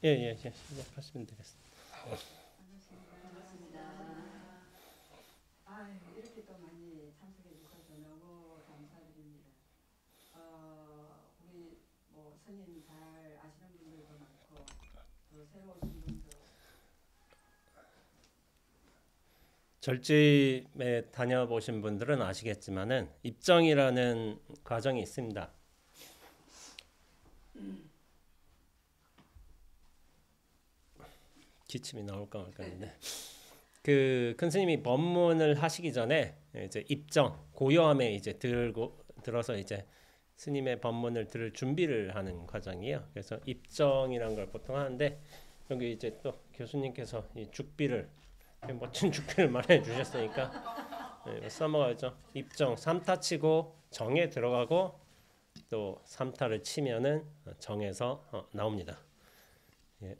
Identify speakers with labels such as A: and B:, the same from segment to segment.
A: 예, 시작하시면 되겠습니다.
B: 반갑습니다. 이렇게 또 많이 참석해 주셔서 너무 감사드립니다. 우리 뭐 스님 잘 아시는 분들도 많고 또 새로 오신 분도
A: 절집에 다녀보신 분들은 아시겠지만은 입정이라는 과정이 있습니다. 기침이 나올까 말까 했는데 그 큰 스님이 법문을 하시기 전에 이제 입정 고요함에 이제 들어서 이제 스님의 법문을 들을 준비를 하는 과정이에요. 그래서 입정이란 걸 보통 하는데 여기 이제 또 교수님께서 이 죽비를 멋진 죽비를 마련해 주셨으니까 써먹어야죠. 입정 3타 치고 정에 들어가고 또 3타를 치면은 정에서 나옵니다. 예.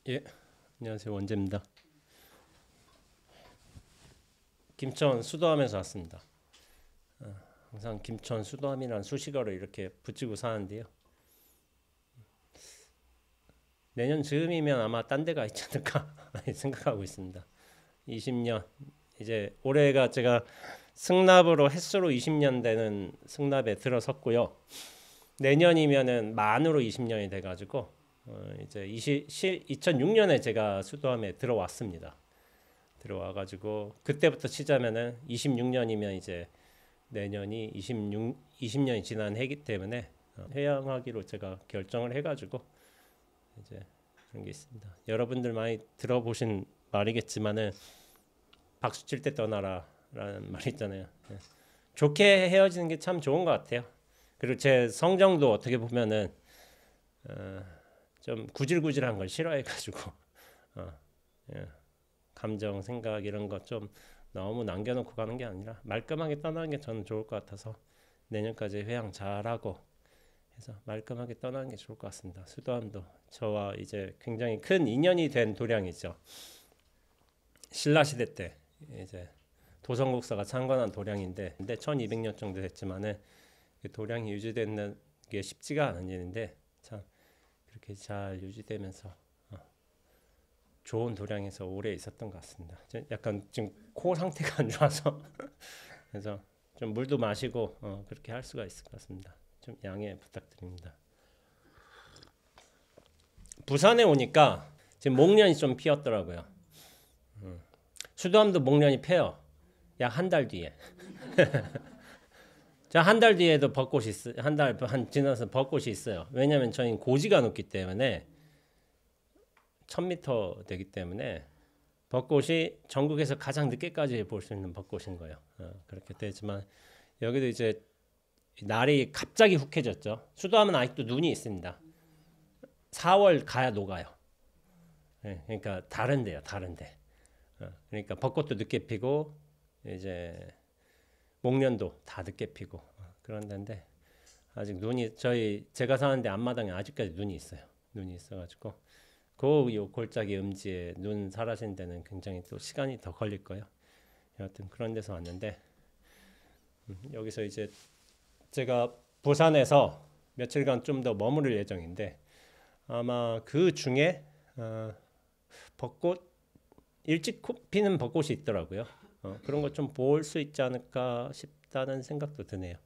A: 예, 안녕하세요. 원재입니다. 김천 수도함에서 왔습니다. 항상 김천 수도함이라는 수식어를 이렇게 붙이고 사는데요. 내년 즈음이면 아마 딴 데가 있지 않을까 생각하고 있습니다. 20년 이제 올해가 제가 승납으로 햇수로 20년 되는 승납에 들어섰고요. 내년이면은 만으로 20년이 돼가지고 이제 2006년에 제가 수도함에 들어왔습니다. 들어와가지고 그때부터 치자면은 26년이면 이제 내년이 20년이 지난 해기 때문에 회양하기로 제가 결정을 해가지고 이제 그런 게 있습니다. 여러분들 많이 들어보신 말이겠지만은 박수 칠 때 떠나라라는 말이 있잖아요. 좋게 헤어지는 게 참 좋은 것 같아요. 그리고 제 성정도 어떻게 보면은 좀 구질구질한 걸 싫어해가지고 감정, 생각 이런 거 좀 너무 남겨놓고 가는 게 아니라 말끔하게 떠나는 게 저는 좋을 것 같아서 내년까지 회양 잘하고 해서 말끔하게 떠나는 게 좋을 것 같습니다. 수도함도 저와 이제 굉장히 큰 인연이 된 도량이죠. 신라 시대 때 이제 도성국사가 창건한 도량인데, 근데 1200년 정도 됐지만은 그 도량이 유지되는 게 쉽지가 않은 일인데 참 그렇게 잘 유지되면서 좋은 도량에서 오래 있었던 것 같습니다. 약간 지금 코 상태가 안 좋아서 그래서 좀 물도 마시고 그렇게 할 수가 있을 것 같습니다. 좀 양해 부탁드립니다. 부산에 오니까 지금 목련이 좀 피었더라고요. 수도함도 목련이 펴요. 약 한 달 뒤에. 자, 한 달 뒤에도 벚꽃이 있어. 한 달 한 지나서 벚꽃이 있어요. 왜냐하면 저희는 고지가 높기 때문에 1000m 되기 때문에 벚꽃이 전국에서 가장 늦게까지 볼 수 있는 벚꽃인 거예요. 그렇게 되지만 여기도 이제 날이 갑자기 훅해졌죠. 수도하면 아직도 눈이 있습니다. 4월 가야 녹아요. 그러니까 다른데요, 다른데. 그러니까 벚꽃도 늦게 피고 이제 목련도 다 늦게 피고 그런 데인데 아직 눈이 제가 사는데 앞마당에 아직까지 눈이 있어요. 눈이 있어가지고 그 골짜기 음지에 눈 사라진 데는 굉장히 또 시간이 더 걸릴 거예요. 여하튼 그런 데서 왔는데 여기서 이제 제가 부산에서 며칠간 좀 더 머무를 예정인데 아마 그 중에 벚꽃 일찍 피는 벚꽃이 있더라고요. 그런 거 좀 볼 수 있지 않을까 싶다는 생각도 드네요.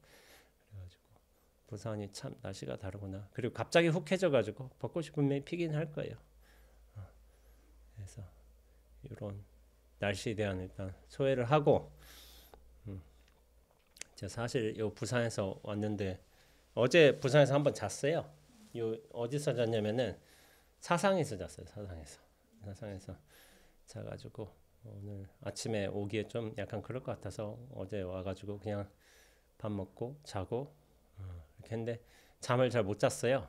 A: 그래가지고 부산이 참 날씨가 다르구나. 그리고 갑자기 훅해져가지고 벚꽃이 분명히 피긴 할 거예요. 그래서 이런 날씨에 대한 일단 소개를 하고 제가 사실 요 부산에서 왔는데 어제 부산에서 한번 잤어요. 요 어디서 잤냐면은 사상에서 잤어요. 사상에서 자가지고 오늘 아침에 오기에 좀 약간 그럴 것 같아서 어제 와가지고 그냥 밥 먹고 자고 이렇게 했는데 잠을 잘 못 잤어요.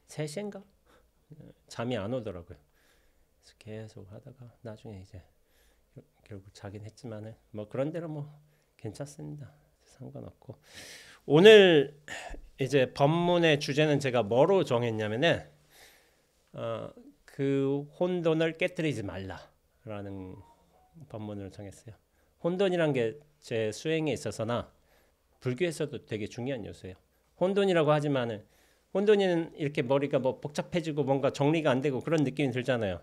A: 3시인가? 잠이 안 오더라고요. 그래서 계속 하다가 나중에 이제 결국 자긴 했지만은 뭐 그런 대로 뭐 괜찮습니다. 상관없고 오늘 이제 법문의 주제는 제가 뭐로 정했냐면은 그 혼돈을 깨뜨리지 말라라는 법문을 정했어요. 혼돈이란 게 제 수행에 있어서나 불교에서도 되게 중요한 요소예요. 혼돈이라고 하지만은 혼돈이는 이렇게 머리가 뭐 복잡해지고 뭔가 정리가 안 되고 그런 느낌이 들잖아요.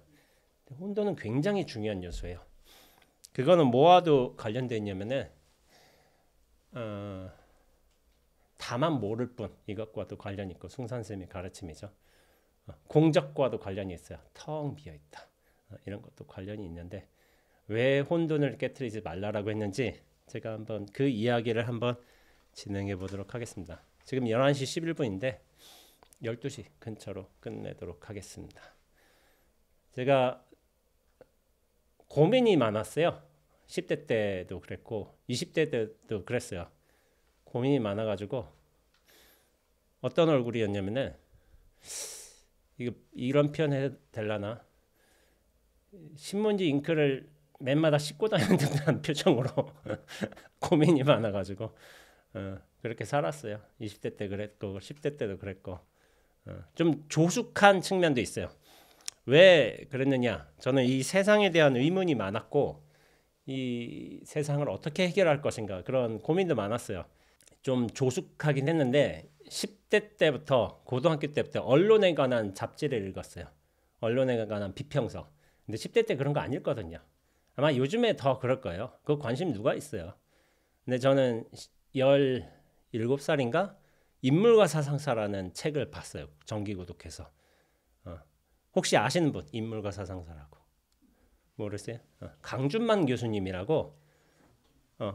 A: 혼돈은 굉장히 중요한 요소예요. 그거는 뭐와도 관련돼 있냐면은 다만 모를 뿐 이것과도 관련이 있고 숭산쌤의 가르침이죠. 공적과도 관련이 있어요. 텅 비어 있다. 이런 것도 관련이 있는데 왜 혼돈을 깨트리지 말라라고 했는지 제가 한번 그 이야기를 한번 진행해 보도록 하겠습니다. 지금 11시 11분인데 12시 근처로 끝내도록 하겠습니다. 제가 고민이 많았어요. 10대 때도 그랬고 20대 때도 그랬어요. 고민이 많아가지고 어떤 얼굴이었냐면은 이런 표현 해도 되려나? 신문지 잉크를 맨마다 씻고 다니는 듯한 표정으로 고민이 많아가지고 그렇게 살았어요. 20대 때 그랬고 10대 때도 그랬고 좀 조숙한 측면도 있어요. 왜 그랬느냐? 저는 이 세상에 대한 의문이 많았고 이 세상을 어떻게 해결할 것인가 그런 고민도 많았어요. 좀 조숙하긴 했는데 10대 때부터 고등학교 때부터 언론에 관한 잡지를 읽었어요. 언론에 관한 비평서. 근데 10대 때 그런 거 안 읽거든요. 아마 요즘에 더 그럴 거예요. 그 관심 누가 있어요. 근데 저는 17살인가 인물과 사상사라는 책을 봤어요. 정기구독해서. 혹시 아시는 분? 인물과 사상사라고. 모르세요? 강준만 교수님이라고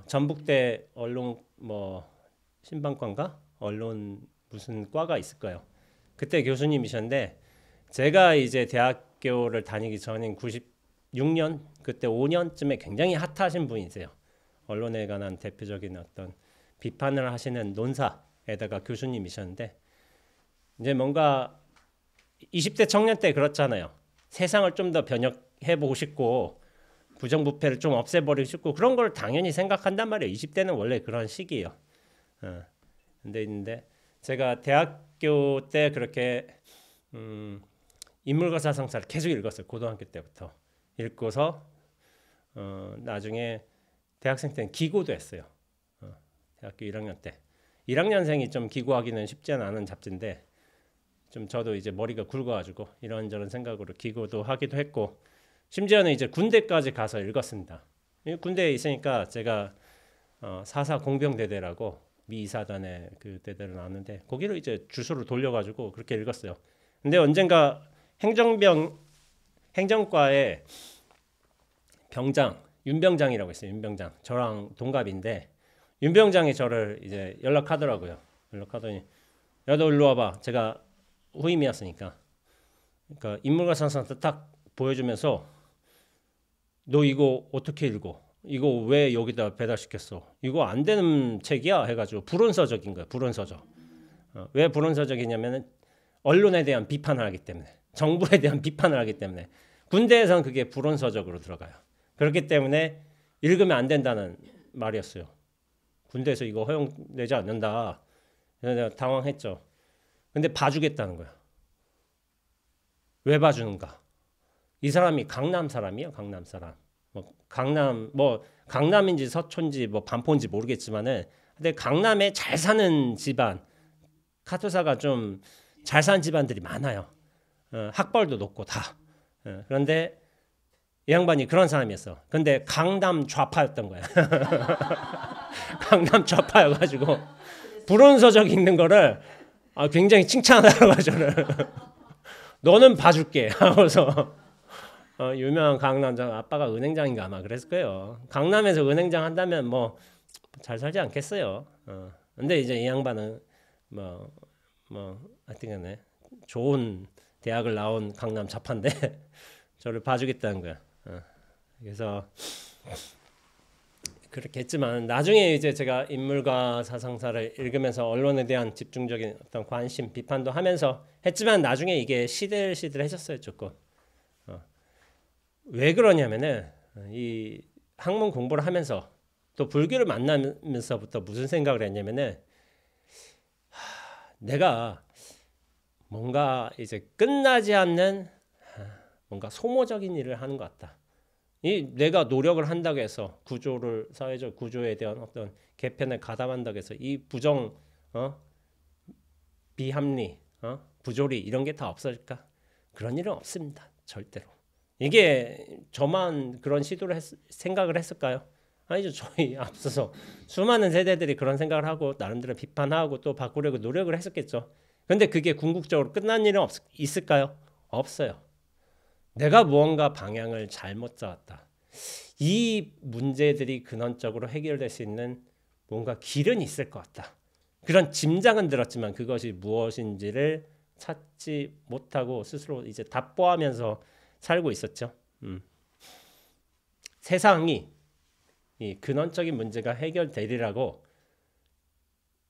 A: 전북대 언론 뭐 신방과인가 언론 무슨 과가 있을 거예요. 그때 교수님이셨는데 제가 이제 대학교를 다니기 전인 96년 그때 5년쯤에 굉장히 핫하신 분이세요. 언론에 관한 대표적인 어떤 비판을 하시는 논사에다가 교수님이셨는데 이제 뭔가 20대 청년 때 그렇잖아요. 세상을 좀 더 변혁해보고 싶고 부정부패를 좀 없애버리고 싶고 그런 걸 당연히 생각한단 말이에요. 20대는 원래 그런 시기예요. 근데 제가 대학교 때 그렇게 인물과 사상사를 계속 읽었어요. 고등학교 때부터 읽고서 나중에 대학생 때는 기고도 했어요. 대학교 1학년 때 1학년생이 좀 기고하기는 쉽지 않은 잡지인데 좀 저도 이제 머리가 굵어가지고 이런저런 생각으로 기고도 하기도 했고 심지어는 이제 군대까지 가서 읽었습니다. 군대에 있으니까 제가 4.4 공병대대라고 미 이사단에 그 대대를 나왔는데 거기를 이제 주소를 돌려가지고 그렇게 읽었어요. 근데 언젠가 행정과에 병장 윤병장이라고 있어요. 윤병장 저랑 동갑인데 윤병장이 저를 이제 연락하더라고요. 연락하더니 야 너 일로 와봐. 제가 후임이었으니까 그러니까 인물과 사상사 딱 보여주면서 너 이거 어떻게 읽어? 이거 왜 여기다 배달시켰어? 이거 안 되는 책이야 해가지고 불온서적인 거예요. 불온서적. 왜 불온서적이냐면은 언론에 대한 비판을 하기 때문에 정부에 대한 비판을 하기 때문에 군대에서는 그게 불온서적으로 들어가요. 그렇기 때문에 읽으면 안 된다는 말이었어요. 군대에서 이거 허용되지 않는다. 그래서 내가 당황했죠. 근데 봐주겠다는 거야. 왜 봐주는가? 이 사람이 강남 사람이에요. 강남 사람. 강남인지 서촌지 뭐 반포인지 모르겠지만은 근데 강남에 잘 사는 집안 카투사가 좀 잘 사는 집안들이 많아요. 학벌도 높고 다. 그런데 이 양반이 그런 사람이었어. 근데 강남 좌파였던 거야. 강남 좌파여가지고 불온서적 읽는 거를 굉장히 칭찬하더라고요. 저를. 너는 봐줄게 하고서 유명한 강남장 아빠가 은행장인가 아마 그랬을 거예요. 강남에서 은행장 한다면 뭐 잘 살지 않겠어요. 근데 이제 이 양반은 뭐 하여튼간에 좋은 대학을 나온 강남 좌파인데 저를 봐주겠다는 거야. 그래서 그렇게 했지만 나중에 이제 제가 인물과 사상사를 읽으면서 언론에 대한 집중적인 어떤 관심, 비판도 하면서 했지만 나중에 이게 시들시들해졌어요 조금. 왜 그러냐면은 이 학문 공부를 하면서 또 불교를 만나면서부터 무슨 생각을 했냐면은 내가 뭔가 이제 끝나지 않는 뭔가 소모적인 일을 하는 것 같다. 이 내가 노력을 한다고 해서 구조를 사회적 구조에 대한 어떤 개편을 가담한다고 해서 이 부정 비합리 부조리 이런 게 다 없어질까? 그런 일은 없습니다. 절대로. 이게 저만 그런 시도를 생각을 했을까요? 아니죠. 저희 앞서서 수많은 세대들이 그런 생각을 하고 나름대로 비판하고 또 바꾸려고 노력을 했었겠죠. 근데 그게 궁극적으로 끝난 일은 있을까요? 없어요. 내가 무언가 방향을 잘못 잡았다. 이 문제들이 근원적으로 해결될 수 있는 뭔가 길은 있을 것 같다. 그런 짐작은 들었지만 그것이 무엇인지를 찾지 못하고 스스로 이제 답보하면서 살고 있었죠. 세상이 이 근원적인 문제가 해결되리라고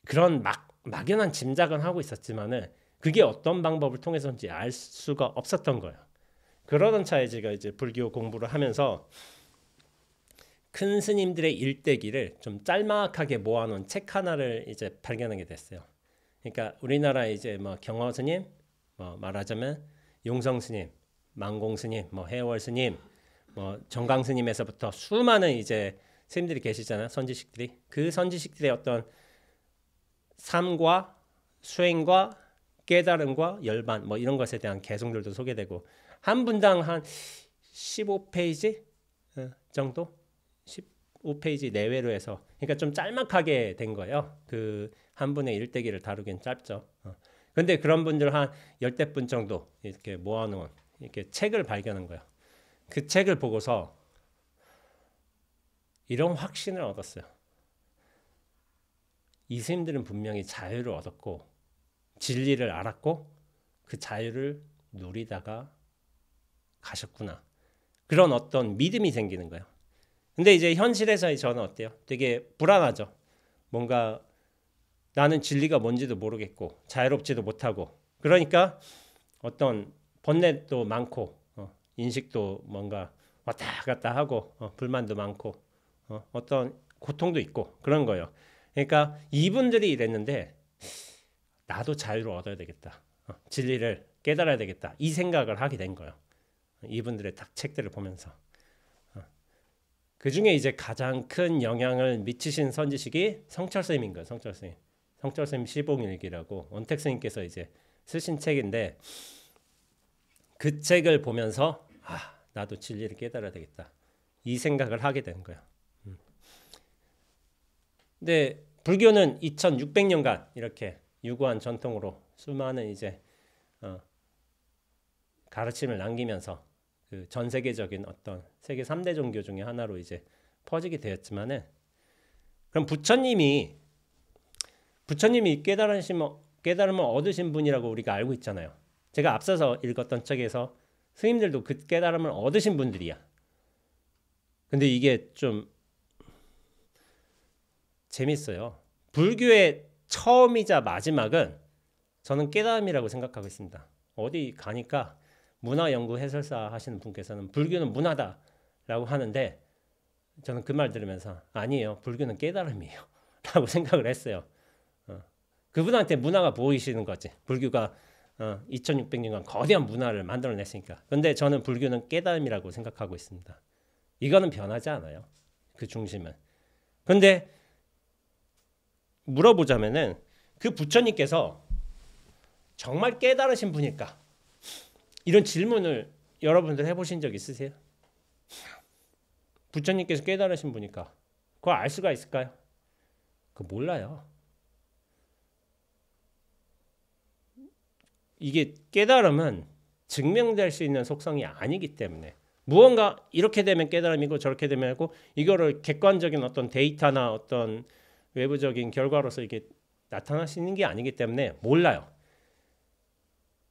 A: 그런 막연한 짐작은 하고 있었지만은 그게 어떤 방법을 통해서인지 알 수가 없었던 거예요. 그러던 차에 제가 이제 불교 공부를 하면서 큰 스님들의 일대기를 좀 짤막하게 모아놓은 책 하나를 이제 발견하게 됐어요. 그러니까 우리나라 이제 뭐 경허 스님, 뭐 말하자면 용성 스님, 망공 스님, 뭐 해월 스님, 뭐 정강 스님에서부터 수많은 이제 스님들이 계시잖아요. 선지식들이. 그 선지식들의 어떤 삶과 수행과 깨달음과 열반 뭐 이런 것에 대한 개성들도 소개되고 한 분당 한 15페이지 정도 15페이지 내외로 해서 그러니까 좀 짤막하게 된 거예요. 그 한 분의 일대기를 다루긴 짧죠. 근데 그런 분들 한 10대 분 정도 이렇게 모아놓은 이렇게 책을 발견한 거예요. 그 책을 보고서 이런 확신을 얻었어요. 이 스님들은 분명히 자유를 얻었고 진리를 알았고 그 자유를 누리다가 가셨구나. 그런 어떤 믿음이 생기는 거예요. 근데 이제 현실에서 저는 어때요? 되게 불안하죠. 뭔가 나는 진리가 뭔지도 모르겠고 자유롭지도 못하고 그러니까 어떤 번뇌도 많고 인식도 뭔가 왔다 갔다 하고 불만도 많고 어떤 고통도 있고 그런 거예요. 그러니까 이분들이 이랬는데 나도 자유를 얻어야 되겠다. 진리를 깨달아야 되겠다. 이 생각을 하게 된 거예요. 이분들의 딱 책들을 보면서. 그 중에 이제 가장 큰 영향을 미치신 선지식이 성철스님인 거예요. 성철스님. 성철스님 시봉일기라고 원택 스님께서 이제 쓰신 책인데 그 책을 보면서 나도 진리를 깨달아야 되겠다. 이 생각을 하게 된 거예요. 근데 불교는 2600년간 이렇게 유구한 전통으로 수많은 이제 가르침을 남기면서 그 전 세계적인 어떤 세계 3대 종교 중에 하나로 이제 퍼지게 되었지만은 그럼 부처님이 깨달음을 얻으신 분이라고 우리가 알고 있잖아요. 제가 앞서서 읽었던 책에서 스님들도 그 깨달음을 얻으신 분들이야. 근데 이게 좀 재밌어요. 불교의 처음이자 마지막은 저는 깨달음이라고 생각하고 있습니다. 어디 가니까 문화연구 해설사 하시는 분께서는 불교는 문화다라고 하는데 저는 그 말 들으면서 아니에요. 불교는 깨달음이에요. 라고 생각을 했어요. 그분한테 문화가 보이시는 거지. 불교가 2600년간 거대한 문화를 만들어냈으니까. 근데 저는 불교는 깨달음이라고 생각하고 있습니다. 이거는 변하지 않아요. 그 중심은. 근데 물어보자면은 그 부처님께서 정말 깨달으신 분일까? 이런 질문을 여러분들 해보신 적 있으세요? 부처님께서 깨달으신 분일까? 그걸 알 수가 있을까요? 그거 몰라요. 이게 깨달음은 증명될 수 있는 속성이 아니기 때문에 무언가 이렇게 되면 깨달음이고 저렇게 되면 하고 이거를 객관적인 어떤 데이터나 어떤 외부적인 결과로서 이게 나타날 수 있는 게 아니기 때문에 몰라요.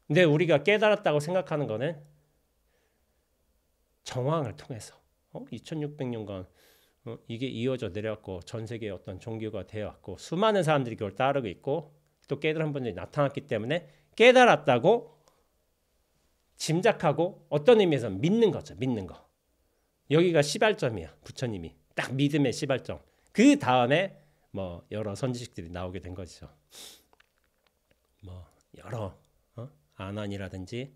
A: 근데 우리가 깨달았다고 생각하는 거는 정황을 통해서 2600년간 이게 이어져 내려왔고 전 세계의 어떤 종교가 되어왔고 수많은 사람들이 그걸 따르고 있고 또 깨달은 분들이 나타났기 때문에 깨달았다고 짐작하고 어떤 의미에서 믿는 거죠. 믿는 거. 여기가 시발점이야. 부처님이 딱 믿음의 시발점. 그 다음에 뭐 여러 선지식들이 나오게 된 거죠. 뭐 여러 아난이라든지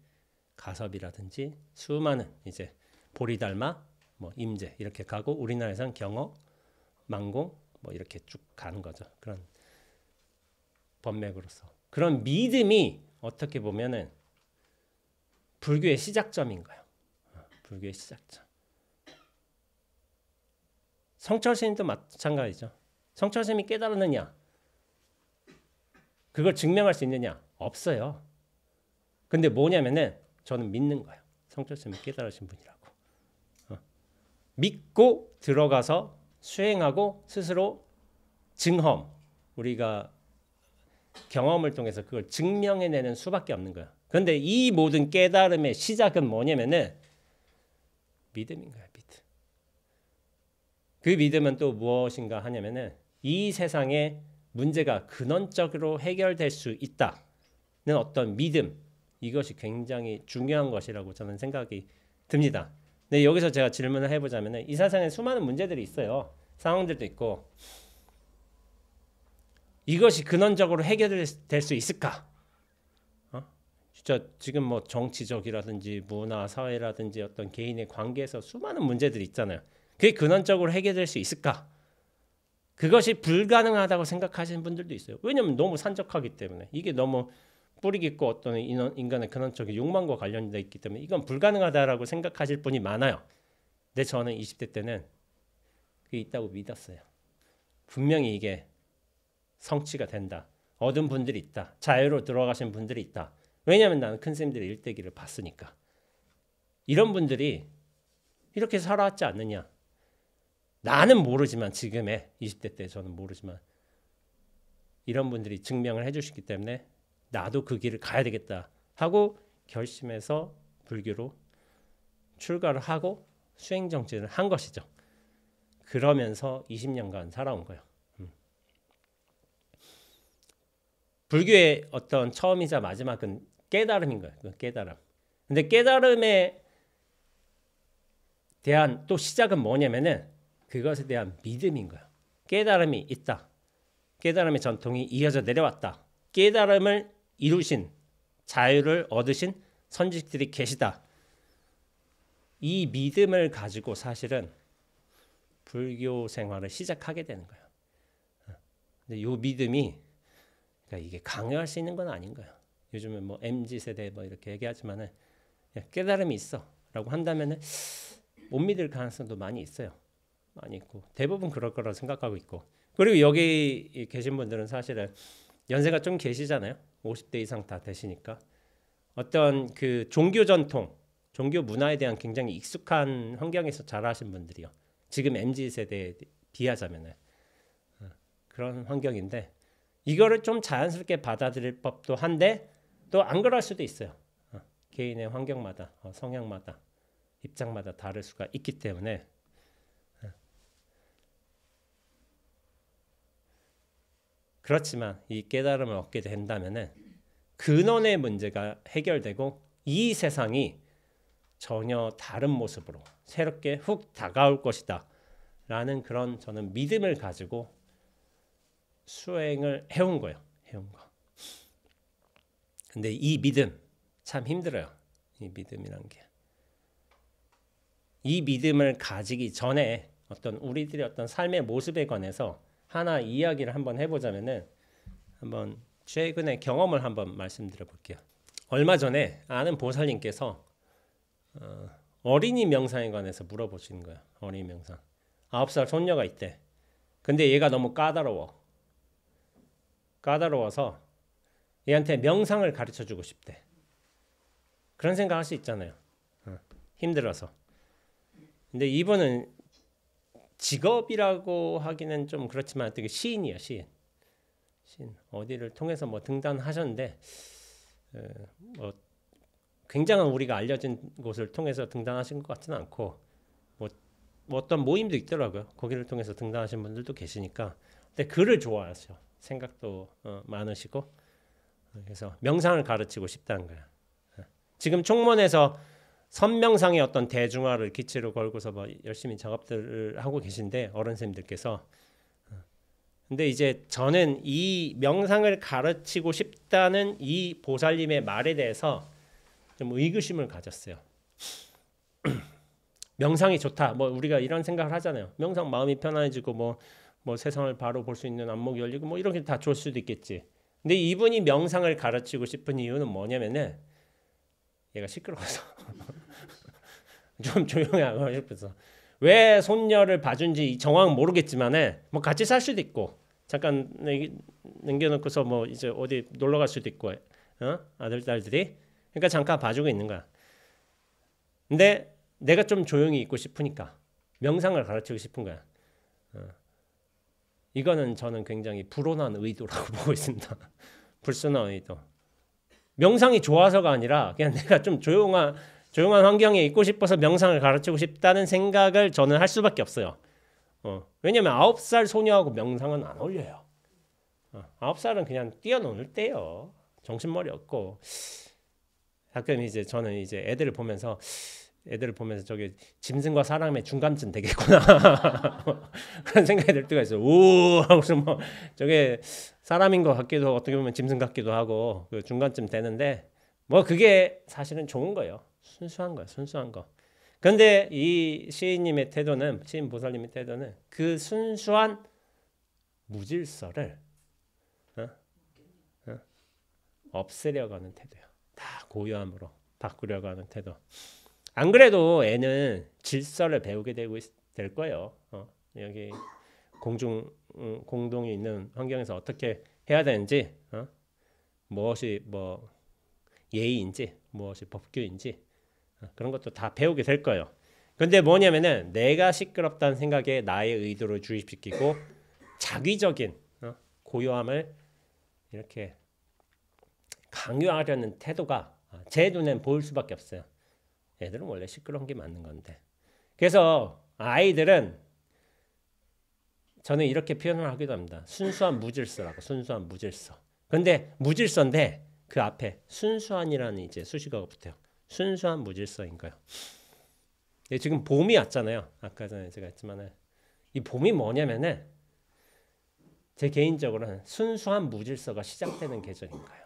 A: 가섭이라든지 수많은 이제 보리달마, 뭐 임재 이렇게 가고 우리나라에서는 경어, 망공 뭐 이렇게 쭉 가는 거죠. 그런 법맥으로서 그런 믿음이 어떻게 보면은 불교의 시작점인 거예요. 불교의 시작점. 성철스님도 마찬가지죠. 성철스님이 깨달았느냐? 그걸 증명할 수 있느냐? 없어요. 근데 뭐냐면은 저는 믿는 거예요. 성철스님이 깨달으신 분이라고. 믿고 들어가서 수행하고 스스로 증험, 우리가 경험을 통해서 그걸 증명해내는 수밖에 없는 거예요. 그런데 이 모든 깨달음의 시작은 뭐냐면은 믿음인 거예요. 믿음. 그 믿음은 또 무엇인가 하냐면은 이 세상의 문제가 근원적으로 해결될 수 있다는 어떤 믿음, 이것이 굉장히 중요한 것이라고 저는 생각이 듭니다. 근데 여기서 제가 질문을 해보자면은 이 세상에 수많은 문제들이 있어요. 상황들도 있고 이것이 근원적으로 해결될 수 있을까? 진짜 지금 뭐 정치적이라든지 문화, 사회라든지 어떤 개인의 관계에서 수많은 문제들이 있잖아요. 그게 근원적으로 해결될 수 있을까? 그것이 불가능하다고 생각하시는 분들도 있어요. 왜냐하면 너무 산적하기 때문에 이게 너무 뿌리 깊고 어떤 인간의 근원적인 욕망과 관련되어 있기 때문에 이건 불가능하다라고 생각하실 분이 많아요. 근데 저는 20대 때는 그게 있다고 믿었어요. 분명히 이게 성취가 된다. 얻은 분들이 있다. 자유로 들어가신 분들이 있다. 왜냐하면 나는 큰 스님들의 일대기를 봤으니까. 이런 분들이 이렇게 살아왔지 않느냐. 나는 모르지만 지금의 20대 때 저는 모르지만 이런 분들이 증명을 해주시기 때문에 나도 그 길을 가야 되겠다 하고 결심해서 불교로 출가를 하고 수행정진을 한 것이죠. 그러면서 20년간 살아온 거예요. 불교의 어떤 처음이자 마지막은 깨달음인 거예요. 그 깨달음. 근데 깨달음에 대한 또 시작은 뭐냐면은 그것에 대한 믿음인 거예요. 깨달음이 있다. 깨달음의 전통이 이어져 내려왔다. 깨달음을 이루신 자유를 얻으신 선지식들이 계시다. 이 믿음을 가지고 사실은 불교 생활을 시작하게 되는 거예요. 근데 이 믿음이 그러니까 이게 강요할 수 있는 건 아닌 거예요. 요즘은 뭐 MZ 세대 뭐 이렇게 얘기하지만은 깨달음이 있어라고 한다면은 못 믿을 가능성도 많이 있어요. 많이 있고 대부분 그럴 거라고 생각하고 있고 그리고 여기 계신 분들은 사실은 연세가 좀 계시잖아요. 50대 이상 다 되시니까 어떤 그 종교 전통, 종교 문화에 대한 굉장히 익숙한 환경에서 자라신 분들이요. 지금 MZ 세대에 비하자면은 그런 환경인데 이거를 좀 자연스럽게 받아들일 법도 한데 또 안 그럴 수도 있어요. 개인의 환경마다 성향마다 입장마다 다를 수가 있기 때문에 그렇지만 이 깨달음을 얻게 된다면은 근원의 문제가 해결되고 이 세상이 전혀 다른 모습으로 새롭게 훅 다가올 것이다 라는 그런 저는 믿음을 가지고 수행을 해온 거예요. 해온 거. 근데 이 믿음 참 힘들어요. 이 믿음이란 게. 이 믿음을 가지기 전에 어떤 우리들의 어떤 삶의 모습에 관해서 하나 이야기를 한번 해보자면은 한번 최근의 경험을 한번 말씀드려 볼게요. 얼마 전에 아는 보살님께서 어린이 명상에 관해서 물어보시는 거예요. 어린이 명상. 9살 손녀가 있대. 근데 얘가 너무 까다로워서 얘한테 명상을 가르쳐주고 싶대. 그런 생각할 수 있잖아요. 힘들어서. 근데 이분은 직업이라고 하기는 좀 그렇지만 되게 시인이에요. 시인. 어디를 통해서 뭐 등단하셨는데 뭐 굉장한 우리가 알려진 곳을 통해서 등단하신 것 같지는 않고 뭐 뭐 어떤 모임도 있더라고요. 거기를 통해서 등단하신 분들도 계시니까. 근데 글을 좋아하셔. 생각도 많으시고. 그래서 명상을 가르치고 싶다는 거야. 지금 총무원에서 선명상의 어떤 대중화를 기치로 걸고서 뭐 열심히 작업들을 하고 계신데 어른 선생님들께서. 근데 이제 저는 이 명상을 가르치고 싶다는 이 보살님의 말에 대해서 좀 의구심을 가졌어요. 명상이 좋다. 뭐 우리가 이런 생각을 하잖아요. 명상 마음이 편안해지고 뭐 세상을 바로 볼 수 있는 안목이 열리고 뭐 이런 게 다 좋을 수도 있겠지. 근데 이분이 명상을 가르치고 싶은 이유는 뭐냐면은 얘가 시끄러워서 좀 조용하고 싶어서 왜 손녀를 봐준지 정확은 모르겠지만은 뭐 같이 살 수도 있고 잠깐 남겨놓고서 뭐 이제 어디 놀러 갈 수도 있고 아들 딸들이 그러니까 잠깐 봐주고 있는 거야. 근데 내가 좀 조용히 있고 싶으니까 명상을 가르치고 싶은 거야. 이거는 저는 굉장히 불온한 의도라고 보고 있습니다. 불순한 의도. 명상이 좋아서가 아니라 그냥 내가 좀 조용한 환경에 있고 싶어서 명상을 가르치고 싶다는 생각을 저는 할 수밖에 없어요. 왜냐면 9살 소녀하고 명상은 안 어울려요. 9살은 그냥 뛰어놀 때요. 정신머리 없고. 가끔 이제 저는 이제 애들을 보면서 저게 짐승과 사람의 중간쯤 되겠구나 그런 생각이 들 때가 있어요. 오 하고서 뭐 저게 사람인 것 같기도 어떻게 보면 짐승 같기도 하고 그 중간쯤 되는데 뭐 그게 사실은 좋은 거예요. 순수한 거예요. 순수한 거. 그런데 이 시인님의 태도는 시인 보살님의 태도는 그 순수한 무질서를 없애려고 하는 태도예요. 다 고요함으로 바꾸려고 하는 태도. 안 그래도 애는 질서를 배우게 될 거예요. 여기 공동이 있는 환경에서 어떻게 해야 되는지, 무엇이 뭐 예의인지, 무엇이 법규인지 그런 것도 다 배우게 될 거예요. 근데 뭐냐면은 내가 시끄럽다는 생각에 나의 의도를 주입시키고 자기적인 고요함을 이렇게 강요하려는 태도가 제 눈엔 보일 수밖에 없어요. 애들은 원래 시끄러운 게 맞는 건데. 그래서 아이들은 저는 이렇게 표현을 하기도 합니다. 순수한 무질서라고. 순수한 무질서. 근데 무질서인데 그 앞에 순수한이라는 이제 수식어가 붙어요. 순수한 무질서인 거예요. 지금 봄이 왔잖아요. 아까 전에 제가 했지만은 이 봄이 뭐냐면은 제 개인적으로는 순수한 무질서가 시작되는 계절인 거예요.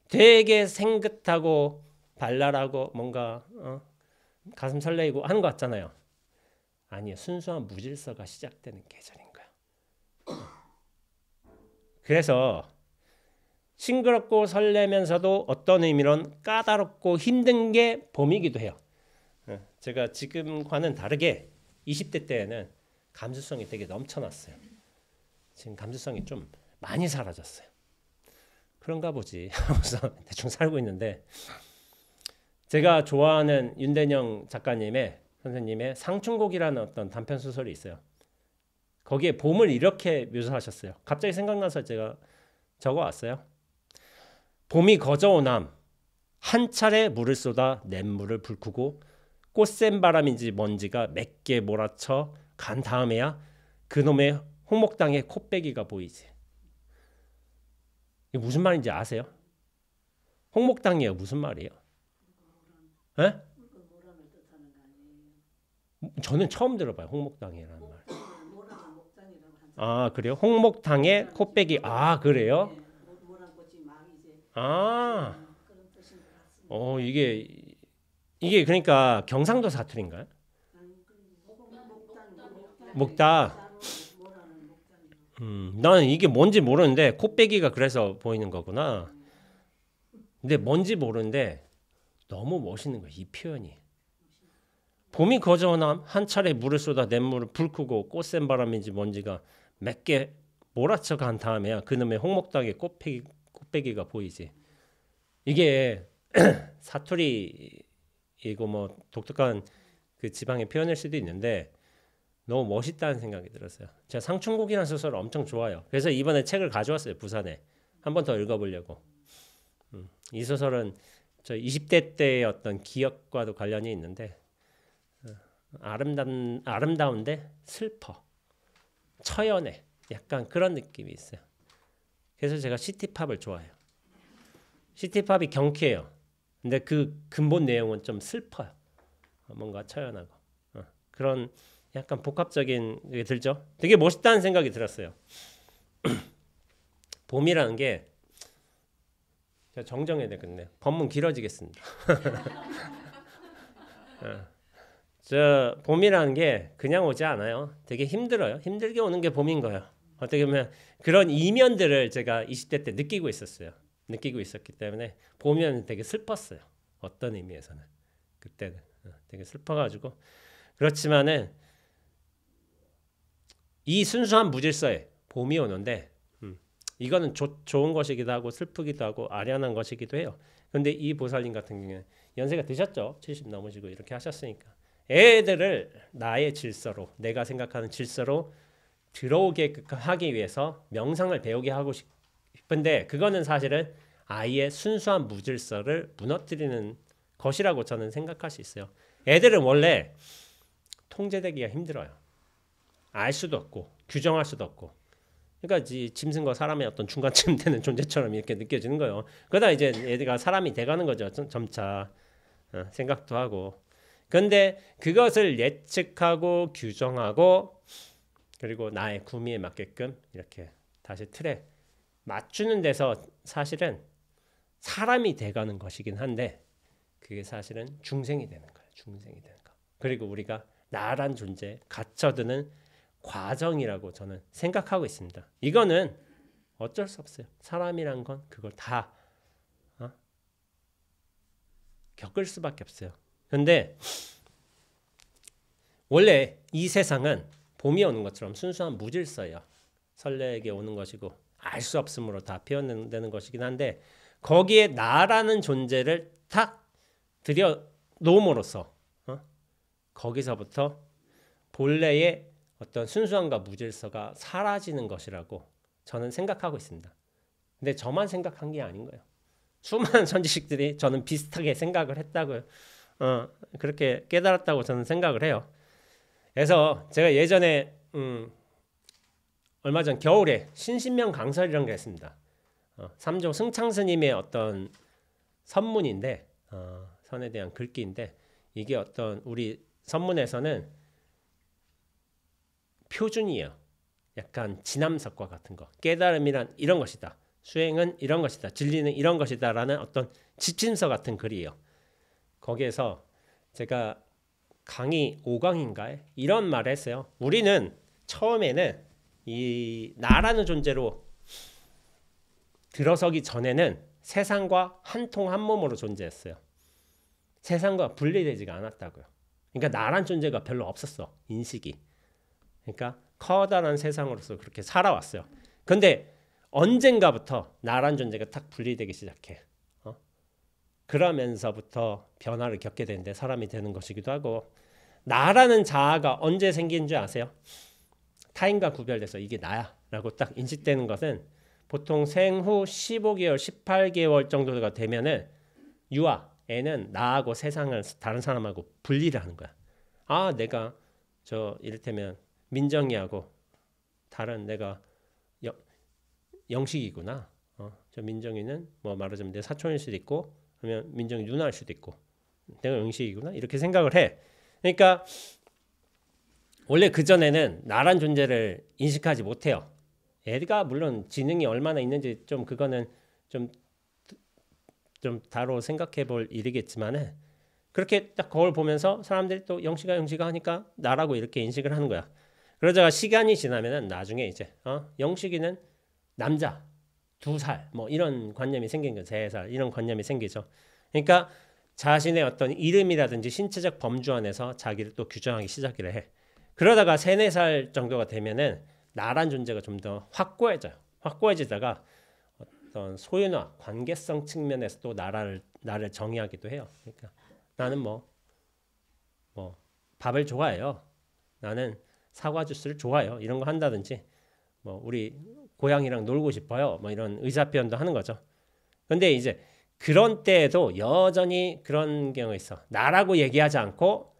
A: 되게 생긋하고 발랄하고 뭔가 가슴 설레이고 하는 것 같잖아요. 아니요. 순수한 무질서가 시작되는 계절인 거예요. 그래서 싱그럽고 설레면서도 어떤 의미로는 까다롭고 힘든 게 봄이기도 해요. 제가 지금과는 다르게 20대 때에는 감수성이 되게 넘쳐났어요. 지금 감수성이 좀 많이 사라졌어요. 그런가 보지 하면서 대충 살고 있는데 제가 좋아하는 윤대영 작가님의 선생님의 상춘곡이라는 어떤 단편 소설이 있어요. 거기에 봄을 이렇게 묘사하셨어요. 갑자기 생각나서 제가 적어왔어요. 봄이 거저오남 한 차례 물을 쏟아 냇물을 불크고 꽃샘 바람인지 먼지가 맵게 몰아쳐 간 다음에야 그놈의 홍목당의 코빼기가 보이지. 이게 무슨 말인지 아세요? 홍목당이에요. 무슨 말이에요? 에? 저는 처음 들어봐요. 홍목당이라는 말. 아 그래요? 홍목당의 코빼기. 아 그래요? 아, 이게 그러니까 경상도 사투리인가요? 목당. 나는 이게 뭔지 모르는데 코빼기가 그래서 보이는 거구나. 근데 뭔지 모르는데 너무 멋있는 거야 이 표현이. 봄이 거저오남 한 차례 물을 쏟아 냇물을 불크고 꽃샘 바람인지 먼지가 맵게 몰아쳐 간 다음에야 그놈의 홍목당의 코빼기가 보이지. 이게 사투리이고 뭐 독특한 그 지방의 표현일 수도 있는데 너무 멋있다는 생각이 들었어요. 제가 상춘곡이라는 소설을 엄청 좋아해요. 그래서 이번에 책을 가져왔어요. 부산에. 한 번 더 읽어보려고. 이 소설은 저 20대 때의 어떤 기억과도 관련이 있는데 아름다운데 슬퍼, 처연해, 약간 그런 느낌이 있어요. 그래서 제가 시티팝을 좋아해요. 시티팝이 경쾌해요. 근데 그 근본 내용은 좀 슬퍼요. 뭔가 처연하고 그런 약간 복합적인 게 들죠. 되게 멋있다는 생각이 들었어요. 봄이라는 게 제가 정정해야 되겠네요. 법문 길어지겠습니다. 저 봄이라는 게 그냥 오지 않아요. 되게 힘들어요. 힘들게 오는 게 봄인 거예요. 어떻게 보면 그런 이면들을 제가 20대 때 느끼고 있었어요. 느끼고 있었기 때문에 봄이면 되게 슬펐어요. 어떤 의미에서는 그때는 되게 슬퍼가지고 그렇지만은 이 순수한 무질서에 봄이 오는데 이거는 좋은 것이기도 하고 슬프기도 하고 아련한 것이기도 해요. 그런데 이 보살님 같은 경우는 연세가 드셨죠. 70 넘으시고 이렇게 하셨으니까 애들을 나의 질서로 내가 생각하는 질서로 들어오게 하기 위해서 명상을 배우게 하고 싶은데 그거는 사실은 아이의 순수한 무질서를 무너뜨리는 것이라고 저는 생각할 수 있어요. 애들은 원래 통제되기가 힘들어요. 알 수도 없고 규정할 수도 없고 그러니까 짐승과 사람의 어떤 중간쯤 되는 존재처럼 이렇게 느껴지는 거예요. 그러다 이제 애가 사람이 돼가는 거죠. 점차 생각도 하고. 그런데 그것을 예측하고 규정하고 그리고 나의 구미에 맞게끔 이렇게 다시 틀에 맞추는 데서 사실은 사람이 돼가는 것이긴 한데 그게 사실은 중생이 되는 거예요. 중생이 되는 거. 그리고 우리가 나란 존재에 갇혀드는 과정이라고 저는 생각하고 있습니다. 이거는 어쩔 수 없어요. 사람이란 건 그걸 다 겪을 수밖에 없어요. 그런데 원래 이 세상은 봄이 오는 것처럼 순수한 무질서예요. 설레게 오는 것이고 알 수 없음으로 다 표현되는 것이긴 한데 거기에 나라는 존재를 탁 들여 놓음으로써 거기서부터 본래의 어떤 순수함과 무질서가 사라지는 것이라고 저는 생각하고 있습니다. 근데 저만 생각한 게 아닌 거예요. 수많은 선지식들이 저는 비슷하게 생각을 했다고요. 그렇게 깨달았다고 저는 생각을 해요. 그래서 제가 예전에 얼마 전 겨울에 신신명 강설이라는 게 있습니다. 삼조 승창스님의 어떤 선문인데 선에 대한 글귀인데 이게 어떤 우리 선문에서는 표준이에요. 약간 진함석과 같은 거. 깨달음이란 이런 것이다. 수행은 이런 것이다. 진리는 이런 것이다. 라는 어떤 지침서 같은 글이에요. 거기에서 제가 강의 5강인가에 이런 말을 했어요. 우리는 처음에는 이 나라는 존재로 들어서기 전에는 세상과 한통 한몸으로 존재했어요. 세상과 분리되지가 않았다고요. 그러니까 나란 존재가 별로 없었어. 인식이. 그러니까 커다란 세상으로서 그렇게 살아왔어요. 근데 언젠가부터 나란 존재가 탁 분리되기 시작해. 그러면서부터 변화를 겪게 되는데 사람이 되는 것이기도 하고 나라는 자아가 언제 생긴 줄 아세요? 타인과 구별돼서 이게 나야 라고 딱 인식되는 것은 보통 생후 15개월, 18개월 정도가 되면은 유아, 애는 나하고 세상을 다른 사람하고 분리를 하는 거야. 아, 내가 저 이를테면 민정이하고 다른 내가 영식이구나. 저 민정이는 뭐 말하자면 내 사촌일 수도 있고 그러면 민정이 누나일 수도 있고 내가 영식이구나 이렇게 생각을 해. 그러니까 원래 그전에는 나란 존재를 인식하지 못해요. 애가 물론 지능이 얼마나 있는지 좀 그거는 좀 다로 생각해 볼 일이겠지만은 그렇게 딱 거울 보면서 사람들이 또 영식아 하니까 나라고 이렇게 인식을 하는 거야. 그러다가 시간이 지나면은 나중에 이제 영식이는 남자 2살 뭐 이런 관념이 생긴 거죠. 3살 이런 관념이 생기죠. 그러니까 자신의 어떤 이름이라든지 신체적 범주 안에서 자기를 또 규정하기 시작을 해. 그러다가 3, 4살 정도가 되면은 나란 존재가 좀 더 확고해져요. 확고해지다가 어떤 소유나 관계성 측면에서 또 나를 정의하기도 해요. 그러니까 나는 뭐 밥을 좋아해요. 나는 사과 주스를 좋아해요. 이런 거 한다든지 뭐 우리 고양이랑 놀고 싶어요. 뭐 이런 의사 표현도 하는 거죠. 근데 이제 그런 때에도 여전히 그런 경우가 있어. 나라고 얘기하지 않고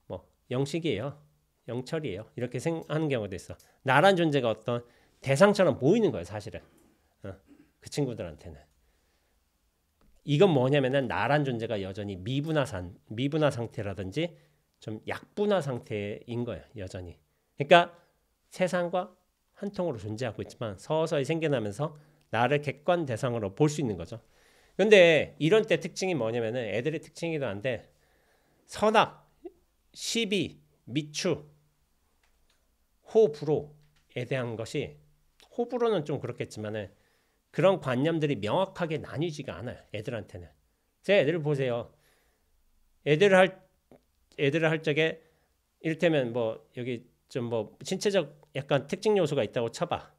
A: 뭐 영식이에요. 영철이에요. 이렇게 생각하는 경우도 있어. 나란 존재가 어떤 대상처럼 보이는 거예요, 사실은. 그 친구들한테는. 이건 뭐냐면은 나란 존재가 여전히 미분화 상태라든지 좀 약분화 상태인 거예요, 여전히. 그러니까 세상과 한 통으로 존재하고 있지만 서서히 생겨나면서 나를 객관 대상으로 볼 수 있는 거죠. 근데 이런 때 특징이 뭐냐면은 애들의 특징이기도 한데 선악, 시비, 미추, 호불호에 대한 것이 호불호는 좀 그렇겠지만은 그런 관념들이 명확하게 나뉘지가 않아요. 애들한테는. 제 애들을 보세요. 애들을 할 적에 이를테면 뭐 여기 좀 뭐 신체적 약간 특징 요소가 있다고 쳐봐.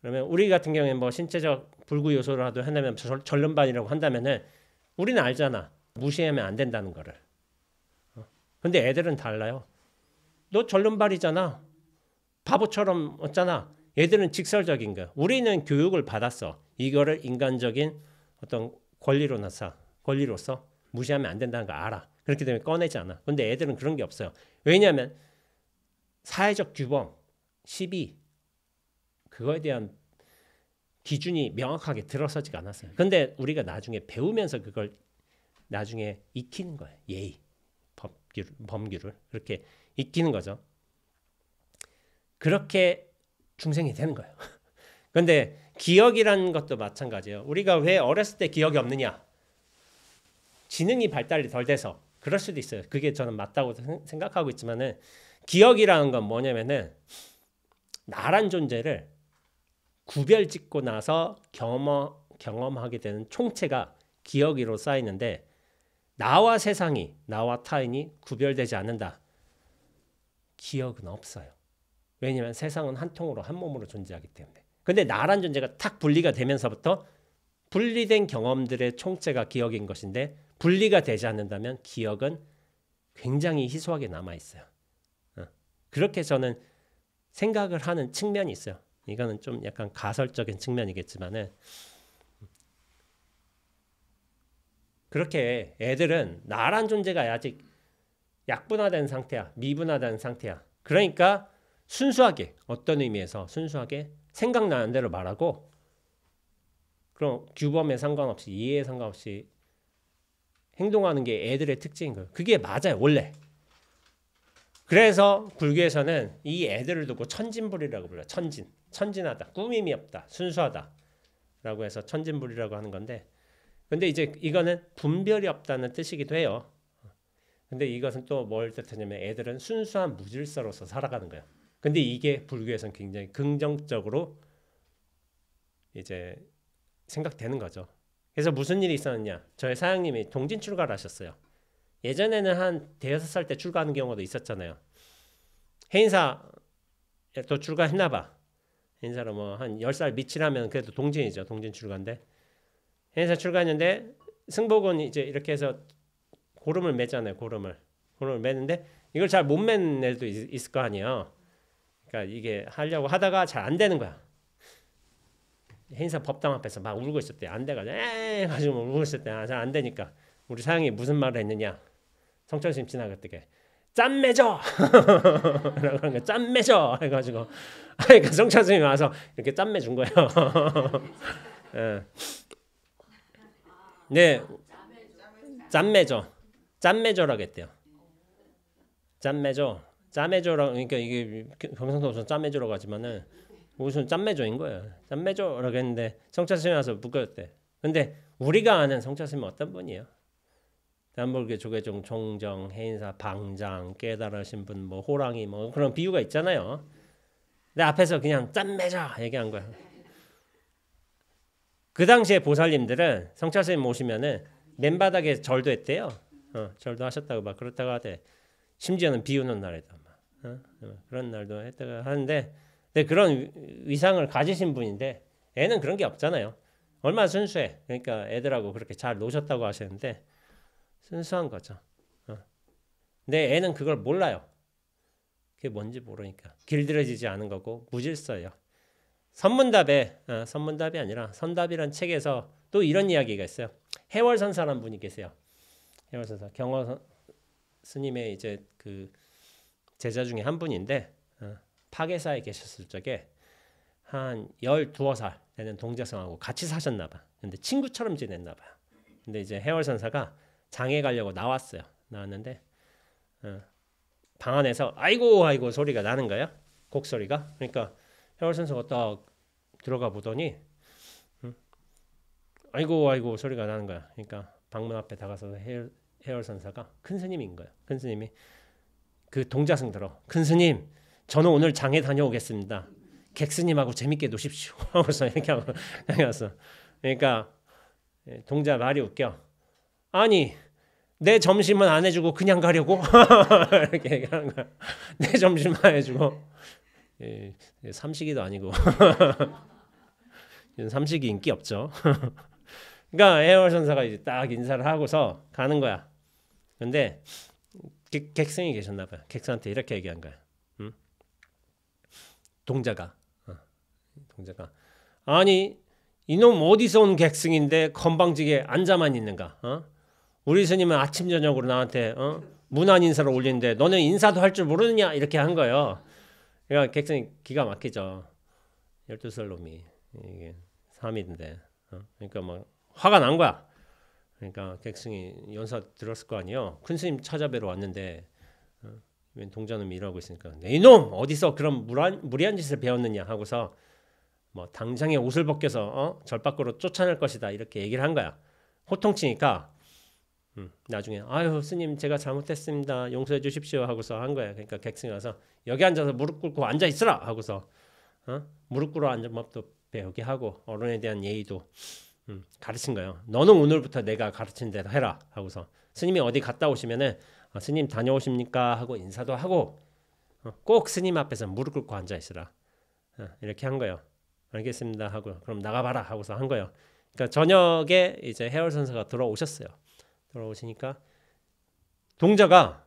A: 그러면 우리 같은 경우에 뭐 신체적 불구 요소라도 한다면 절름발이라고 한다면은 우리는 알잖아. 무시하면 안 된다는 거를. 근데 애들은 달라요. 너 절름발이잖아. 바보처럼 없잖아. 얘들은 직설적인 거야. 우리는 교육을 받았어. 이거를 인간적인 어떤 권리로서 무시하면 안 된다는 거 알아. 그렇기 때문에 꺼내지 않아. 근데 애들은 그런 게 없어요. 왜냐하면 사회적 규범, 시비 그거에 대한 기준이 명확하게 들어서지가 않았어요. 근데 우리가 나중에 배우면서 그걸 나중에 익히는 거예요. 예의, 범규를 그렇게 익히는 거죠. 그렇게 중생이 되는 거예요. 그런데 기억이라는 것도 마찬가지예요. 우리가 왜 어렸을 때 기억이 없느냐? 지능이 발달이 덜 돼서 그럴 수도 있어요. 그게 저는 맞다고 생각하고 있지만은 기억이라는 건 뭐냐면은 나란 존재를 구별짓고 나서 경험하게 되는 총체가 기억으로 쌓이는데 나와 세상이 나와 타인이 구별되지 않는다. 기억은 없어요. 왜냐하면 세상은 한 통으로 한 몸으로 존재하기 때문에. 근데 나란 존재가 탁 분리가 되면서부터 분리된 경험들의 총체가 기억인 것인데 분리가 되지 않는다면 기억은 굉장히 희소하게 남아있어요. 그렇게 저는 생각을 하는 측면이 있어요. 이거는 좀 약간 가설적인 측면이겠지만은 그렇게 애들은 나란 존재가 아직 약분화된 상태야. 미분화된 상태야. 그러니까 순수하게 어떤 의미에서 순수하게 생각나는 대로 말하고 그럼 규범에 상관없이 이해에 상관없이 행동하는 게 애들의 특징인 거예요. 그게 맞아요. 원래. 그래서 불교에서는 이 애들을 두고 천진불이라고 불러요. 천진하다. 꾸밈이 없다. 순수하다. 라고 해서 천진불이라고 하는 건데 근데 이제 이거는 분별이 없다는 뜻이기도 해요. 근데 이것은 또 뭘 뜻하냐면 애들은 순수한 무질서로서 살아가는 거예요. 근데 이게 불교에서는 굉장히 긍정적으로 이제 생각되는 거죠. 그래서 무슨 일이 있었느냐? 저희 사장님이 동진 출가를 하셨어요. 예전에는 한 대여섯 살 때 출가하는 경우도 있었잖아요. 해인사 또 출가했나 봐. 해인사로 뭐 한 10살 밑이라면 그래도 동진이죠. 동진 출가인데. 해인사 출가했는데 승복은 이제 이렇게 해서 고름을 매잖아요. 고름을 매는데 이걸 잘 못 매는 애도 있을 거 아니에요. 그러니까 이게 하려고 하다가 잘 안 되는 거야. 해인사 법당 앞에서 막 울고 있었대. 안 돼가지고 가지고 울고 있었대. 잘 안 되니까 우리 사장이 무슨 말을 했느냐? 성철스님 지나갔더게 짠 매져 라고 하는 거야. 짠 매져 해가지고 그러니까 성철스님이 와서 이렇게 짠 매준 거예요. 네, 짠 매져라고 했대요. 짠 매져라고 그러니까 이게 경상도 무슨 짠 매져라고 하지만은 무슨 짠 매져인 거예요. 짠 매져라고 했는데 성철스님이 와서 묶었대. 근데 우리가 아는 성철스님은 어떤 분이에요? 단불교 조계종 종정 해인사 방장 깨달으신 분 뭐 호랑이 뭐 그런 비유가 있잖아요. 근데 앞에서 그냥 짠 매져 얘기한 거야. 그 당시에 보살님들은 성찰스님 모시면은 맨바닥에 절도 했대요. 절도 하셨다고 막 그렇다고 하대. 심지어는 비우는 날에도 막 그런 날도 했다고 하는데 근데 그런 위상을 가지신 분인데 애는 그런 게 없잖아요. 얼마나 순수해. 그러니까 애들하고 그렇게 잘 노셨다고 하시는데 순수한 거죠. 근데 애는 그걸 몰라요. 그게 뭔지 모르니까 길들여지지 않은 거고 무질서예요. 선문답이 아니라 선답이란 책에서 또 이런 이야기가 있어요. 해월선사라는 분이 계세요. 해월선사 경허 스님의 이제 그 제자 중에 한 분인데 파괴사에 계셨을 적에 한 12살 되는 동자승하고 같이 사셨나 봐. 근데 친구처럼 지냈나 봐요. 근데 이제 해월선사가 장에 가려고 나왔어요. 나왔는데 방 안에서 아이고 아이고 소리가 나는 거야. 곡소리가. 그러니까 해월선사가 딱 들어가 보더니 아이고 아이고 소리가 나는 거야. 그러니까 방문 앞에 다가서서 해월선사가 큰 스님인 거야. 큰 스님이 그 동자승 들어. 큰 스님, 저는 오늘 장에 다녀오겠습니다. 객스님하고 재밌게 노십시오. 하고서 이렇게 하고 다녀왔어. 그러니까 동자 말이 웃겨. 아니 내 점심은 안 해주고 그냥 가려고? 이렇게 얘기하는 거야. 내 점심만 해주고. 삼식이도 아니고. 삼식이 인기 없죠. 그러니까 해월선사가 이제 딱 인사를 하고서 가는 거야. 근데 객승이 계셨나 봐요. 객승한테 이렇게 얘기한 거야. 동자가 아니 이놈 어디서 온 객승인데 건방지게 앉아만 있는가? 우리 스님은 아침 저녁으로 나한테 문안 인사를 올리는데 너는 인사도 할 줄 모르느냐? 이렇게 한 거예요. 그러니까 객승이 기가 막히죠. 12살 놈이 이게 3인데 그러니까 막 화가 난 거야. 그러니까 객승이 연사 들었을 거 아니에요. 큰 스님 찾아뵈러 왔는데 웬 동자놈이 일하고 있으니까 이놈 어디서 그런 무리한 짓을 배웠느냐 하고서 뭐 당장에 옷을 벗겨서 절 밖으로 쫓아낼 것이다 이렇게 얘기를 한 거야. 호통치니까 나중에 아유 스님 제가 잘못했습니다 용서해 주십시오 하고서 한 거야. 그러니까 객승이 와서 여기 앉아서 무릎 꿇고 앉아 있으라 하고서 무릎 꿇어 앉은 법도 배우게 하고 어른에 대한 예의도 가르친 거예요. 너는 오늘부터 내가 가르친 대로 해라 하고서 스님이 어디 갔다 오시면은 스님 다녀오십니까 하고 인사도 하고 꼭 스님 앞에서 무릎 꿇고 앉아 있으라 이렇게 한 거예요. 알겠습니다 하고 그럼 나가봐라 하고서 한 거예요. 그러니까 저녁에 이제 해월선사가 들어오셨어요. 들어오시니까 동자가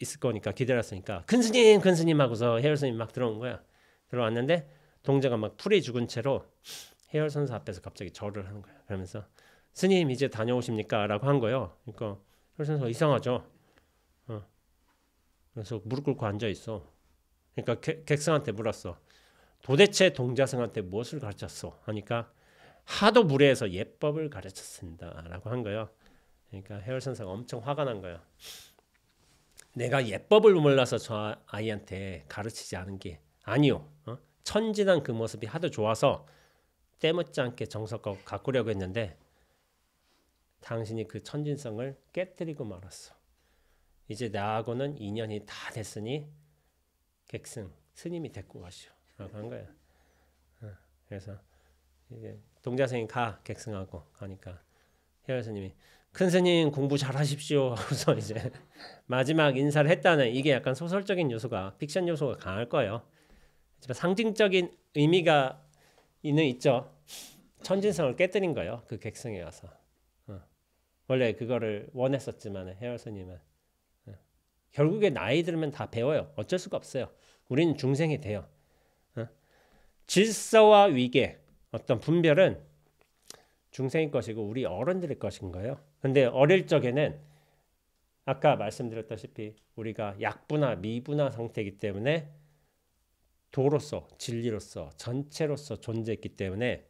A: 있을 거니까 기다렸으니까 큰 스님 하고서 해월스님 막 들어온 거야. 들어왔는데 동자가 막 풀이 죽은 채로 해월선사 앞에서 갑자기 절을 하는 거야. 그러면서 스님 이제 다녀오십니까? 라고 한 거예요. 그러니까 해월선사가 이상하죠. 그래서 무릎 꿇고 앉아 있어. 그러니까 객승한테 물었어. 도대체 동자승한테 무엇을 가르쳤어? 하니까 하도 무례해서 예법을 가르쳤습니다. 라고 한 거예요. 그러니까 해월선사가 엄청 화가 난 거예요. 내가 예법을 몰라서 저 아이한테 가르치지 않은 게 아니요. 천진한 그 모습이 하도 좋아서 때묻지 않게 정석껏 가꾸려고 했는데 당신이 그 천진성을 깨뜨리고 말았어. 이제 나하고는 인연이 다 됐으니 객승 스님이 데리고 가시오. 라고 한 거야. 그래서 이제 동자승이 가 객승하고 가니까 해월스님이 큰 스님 공부 잘하십시오 하고서 이제 마지막 인사를 했다는 이게 약간 소설적인 요소가 픽션 요소가 강할 거예요. 하지만 상징적인 의미가 있죠. 천진성을 깨뜨린 거예요. 그 객승에 와서 원래 그거를 원했었지만 해월스님은 결국에 나이 들면 다 배워요. 어쩔 수가 없어요. 우리는 중생이 돼요. 질서와 위계 어떤 분별은 중생의 것이고 우리 어른들의 것인 거예요. 근데 어릴 적에는 아까 말씀드렸다시피 우리가 약분화 미분화 상태이기 때문에 도로서 진리로서 전체로서 존재했기 때문에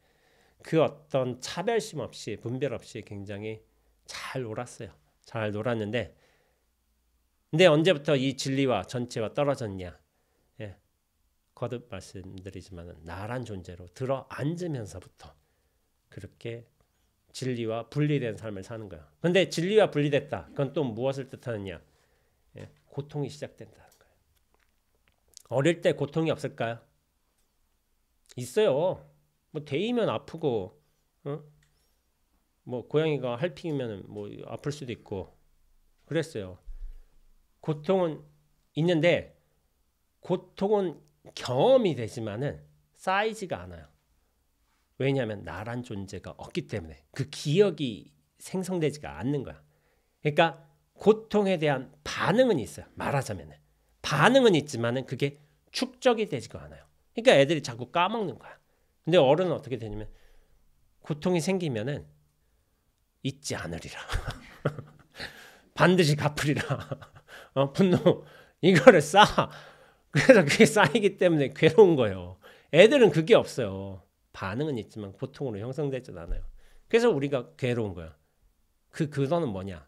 A: 그 어떤 차별심 없이 분별 없이 굉장히 잘 놀았어요. 잘 놀았는데 근데 언제부터 이 진리와 전체와 떨어졌냐? 거듭 말씀드리지만 나란 존재로 들어 앉으면서부터 그렇게 진리와 분리된 삶을 사는 거야. 근데 진리와 분리됐다. 그건 또 무엇을 뜻하느냐? 고통이 시작된다는 거예요. 어릴 때 고통이 없을까요? 있어요. 뭐 데이면 아프고, 뭐 고양이가 할피면 뭐 아플 수도 있고 그랬어요. 고통은 있는데 고통은 경험이 되지만은 쌓이지가 않아요. 왜냐하면 나란 존재가 없기 때문에 그 기억이 생성되지가 않는 거야. 그러니까 고통에 대한 반응은 있어요. 말하자면 반응은 있지만은 그게 축적이 되지가 않아요. 그러니까 애들이 자꾸 까먹는 거야. 근데 어른은 어떻게 되냐면 고통이 생기면은 잊지 않으리라. 반드시 갚으리라. 분노 이거를 쌓아. 그래서 그게 쌓이기 때문에 괴로운 거예요. 애들은 그게 없어요. 반응은 있지만 고통으로 형성되진 않아요. 그래서 우리가 괴로운 거야. 그 근원은 뭐냐?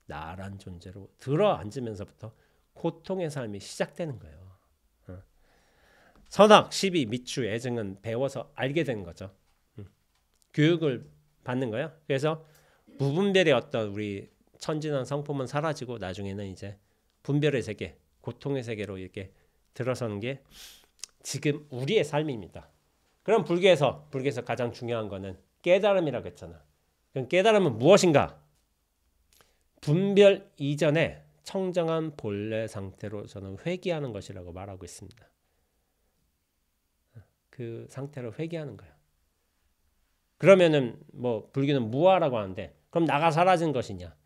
A: 나란 존재로 들어앉으면서부터 고통의 삶이 시작되는 거예요. 선악, 시비, 미추, 애증은 배워서 알게 되는 거죠. 교육을 받는 거예요. 그래서 무분별의 어떤 우리 천진한 성품은 사라지고 나중에는 이제 분별의 세계, 고통의 세계로 이렇게 들어서는 게 지금 우리의 삶입니다. 그럼 불교에서 가장 중요한 거는 깨달음이라고 했잖아. 그럼 깨달음은 무엇인가? 분별 이전에 청정한 본래 상태로 저는 회귀하는 것이라고 말하고 있습니다. 그 상태로 회귀하는 거예요. 그러면은 뭐 불교는 무아라고 하는데 그럼 나가 사라진 것이냐?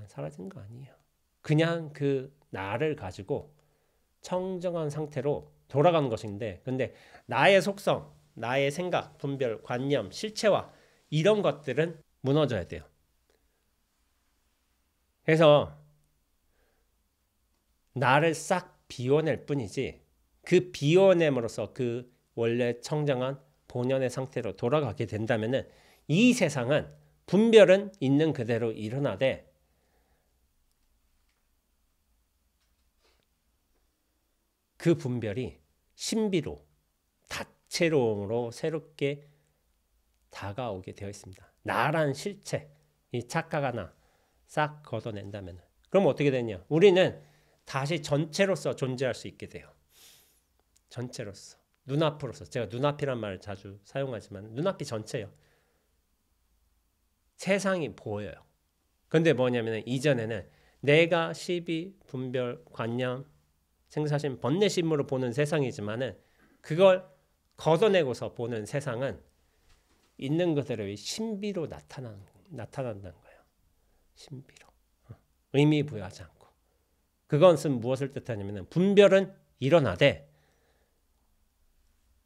A: 사라진 거 아니에요. 그냥 그 나를 가지고 청정한 상태로 돌아가는 것인데 근데 나의 속성, 나의 생각, 분별, 관념, 실체화 이런 것들은 무너져야 돼요. 그래서 나를 싹 비워낼 뿐이지 그 비워냄으로써 그 원래 청정한 본연의 상태로 돌아가게 된다면은 이 세상은 분별은 있는 그대로 일어나되 그 분별이 신비로 다채로움으로 새롭게 다가오게 되어 있습니다. 나란 실체, 이 착각 하나 싹 걷어낸다면 그럼 어떻게 되냐? 우리는 다시 전체로서 존재할 수 있게 돼요. 전체로서, 눈앞으로서. 제가 눈앞이란 말을 자주 사용하지만 눈앞이 전체예요. 세상이 보여요. 근데 뭐냐면 이전에는 내가 시비, 분별, 관념, 생사심, 번뇌심으로 보는 세상이지만은 그걸 걷어내고서 보는 세상은 있는 그대로의 신비로 나타난다는 거예요. 신비로. 의미 부여하지 않고. 그것은 무엇을 뜻하냐면 분별은 일어나되